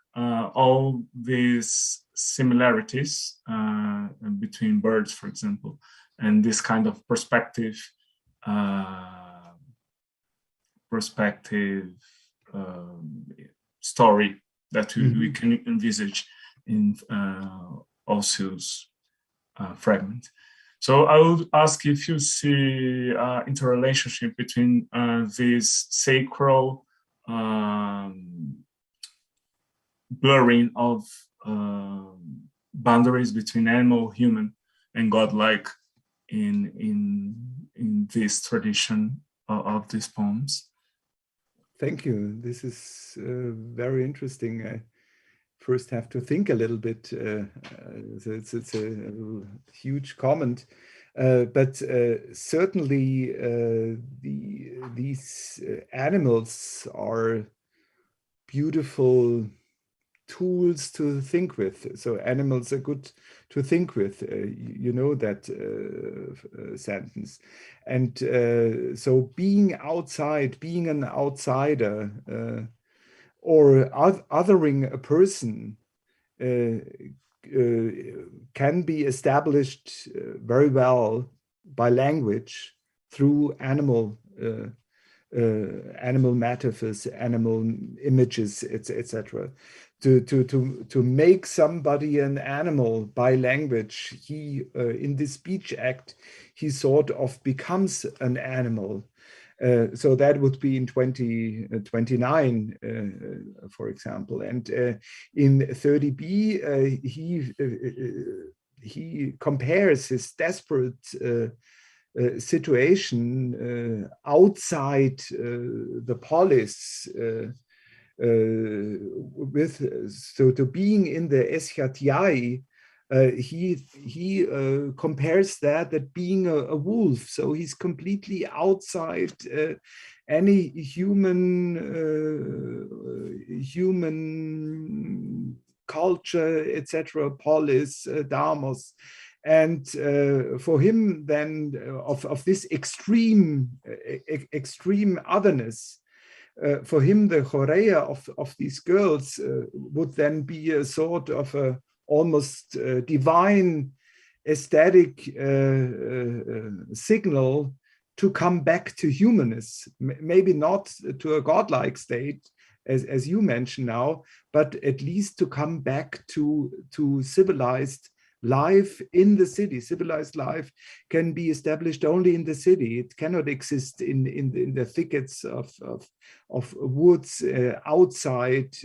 Speaker 4: all these similarities between birds, for example, and this kind of perspective story that we can envisage in Osseous fragment. So I would ask if you see interrelationship between this sacral blurring of boundaries between animal, human, and godlike in this tradition of these poems.
Speaker 3: Thank you. This is very interesting. I first have to think a little bit. It's a huge comment, but certainly these animals are beautiful tools to think with. So animals are good to think with. You know that sentence. And so being outside, being an outsider, or othering a person can be established very well by language through animal metaphors, animal images, etc. To make somebody an animal by language, he in this speech act, he sort of becomes an animal. So that would be in 2029, for example. And in 30b, he compares his desperate situation outside the polis, to being in the Eschatiai. He compares that being a wolf, so he's completely outside any human culture, etc., polis, damos. And for him, then, of this extreme otherness, for him, the Corrêa of these girls would then be a sort of a almost divine aesthetic signal to come back to humanness, maybe not to a godlike state, as you mentioned now, but at least to come back to civilized life in the city. Civilized life can be established only in the city. It cannot exist in the thickets of woods outside,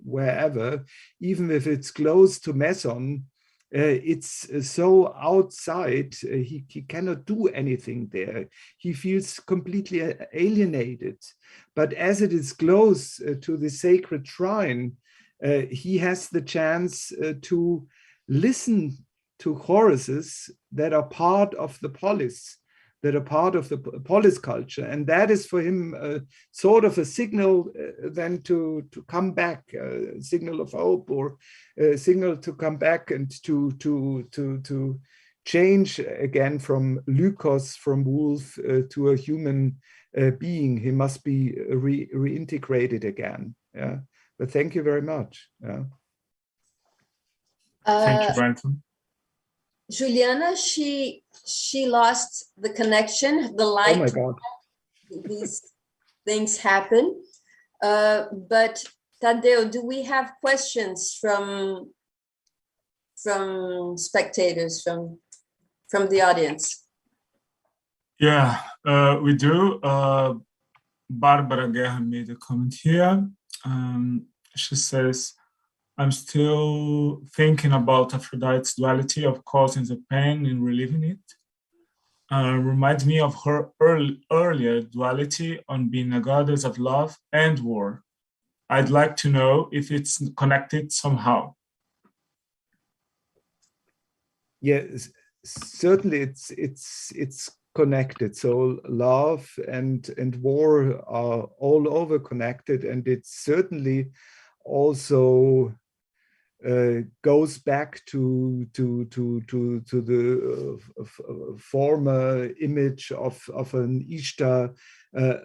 Speaker 3: wherever. Even if it's close to Maison, it's so outside, he cannot do anything there. He feels completely alienated. But as it is close to the sacred shrine, he has the chance to listen to choruses that are part of the polis, that are part of the polis culture. And that is for him sort of a signal then to come back, a signal of hope, or a signal to come back and to change again from lykos, from wolf, to a human being. He must be reintegrated again. Yeah. But thank you very much. Yeah.
Speaker 4: Thank you, Anton.
Speaker 1: Giuliana, she lost the connection, the light.
Speaker 3: Oh my God.
Speaker 1: These things happen. But Tadeu, do we have questions from spectators, from the audience?
Speaker 4: Yeah, we do. Barbara Guerra made a comment here. She says, I'm still thinking about Aphrodite's duality of causing the pain and relieving it. Reminds me of her earlier duality on being a goddess of love and war. I'd like to know if it's connected somehow.
Speaker 3: Yes, certainly it's connected. So love and war are all over connected, and it's certainly also goes back to the former image of an Ishtar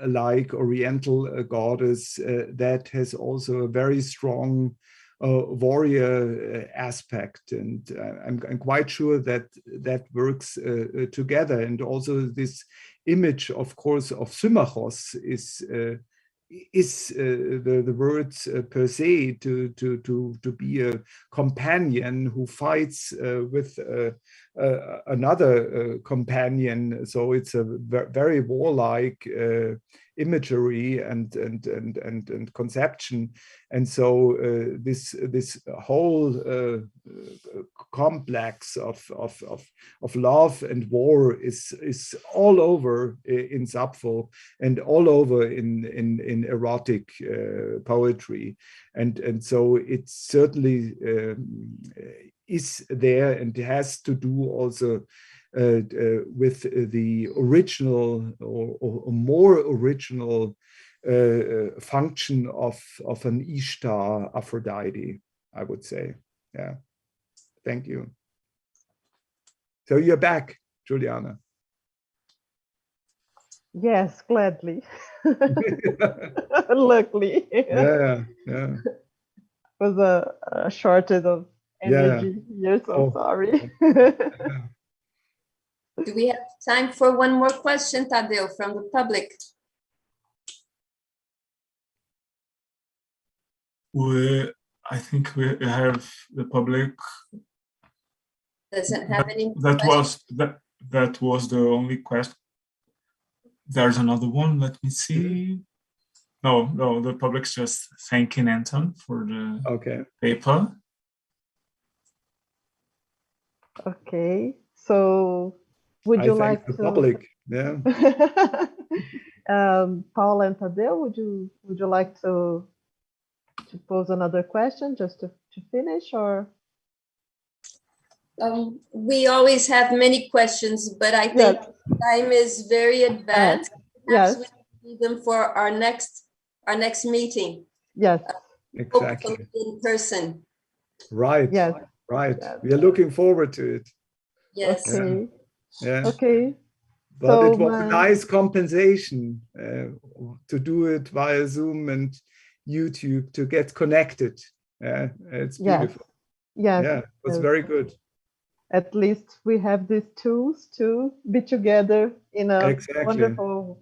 Speaker 3: like Oriental goddess that has also a very strong warrior aspect, and I'm quite sure that that works together. And also this image, of course, of Symmachos is the words per se, to be a companion who fights with another companion. So it's a very warlike imagery and conception. And so this whole complex of love and war is all over in Sappho and all over in erotic poetry, and so it certainly is there, and has to do also with the original or more original function of an Ishtar Aphrodite, I would say. Yeah, thank you. So you're back, Giuliana.
Speaker 2: Yes, gladly. Luckily.
Speaker 3: Yeah.
Speaker 2: It was a shortage of energy here, so sorry.
Speaker 1: Do we have time for one more question, Tadeu, from the public?
Speaker 4: I think we have the public.
Speaker 1: Doesn't have any.
Speaker 4: That was the only question. There's another one. Let me see. No, the public's just thanking Anton for the paper.
Speaker 2: Okay, so would you like
Speaker 3: the
Speaker 2: to?
Speaker 3: Public, yeah.
Speaker 2: Paula and Tadeu, would you like to pose another question just to finish, or?
Speaker 1: We always have many questions, but I think time is very advanced. Perhaps we can do them for our next meeting.
Speaker 2: Yes,
Speaker 3: exactly.
Speaker 1: In person.
Speaker 3: Right.
Speaker 2: Yes.
Speaker 3: Right.
Speaker 2: Yes.
Speaker 3: We are looking forward to it.
Speaker 1: Yes.
Speaker 2: Okay.
Speaker 3: Yeah.
Speaker 2: Okay.
Speaker 3: But
Speaker 2: so
Speaker 3: it was a nice compensation to do it via Zoom and YouTube to get connected. Yeah, it's beautiful.
Speaker 2: Yes.
Speaker 3: Yeah, it was very good.
Speaker 2: At least we have these tools to be together in a wonderful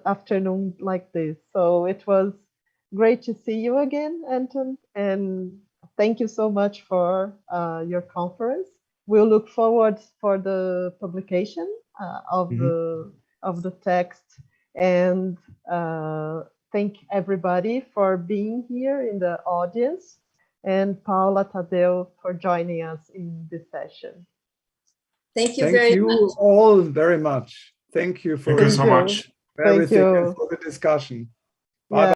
Speaker 2: afternoon like this. So it was great to see you again, Anton, and thank you so much for your conference. We'll look forward for the publication of the text, and thank everybody for being here in the audience, and Paula, Tadeu for joining us in this session.
Speaker 1: Thank you very much.
Speaker 3: Thank you all very much. Thank you for
Speaker 4: so much.
Speaker 3: everything and for the discussion. Bye-bye.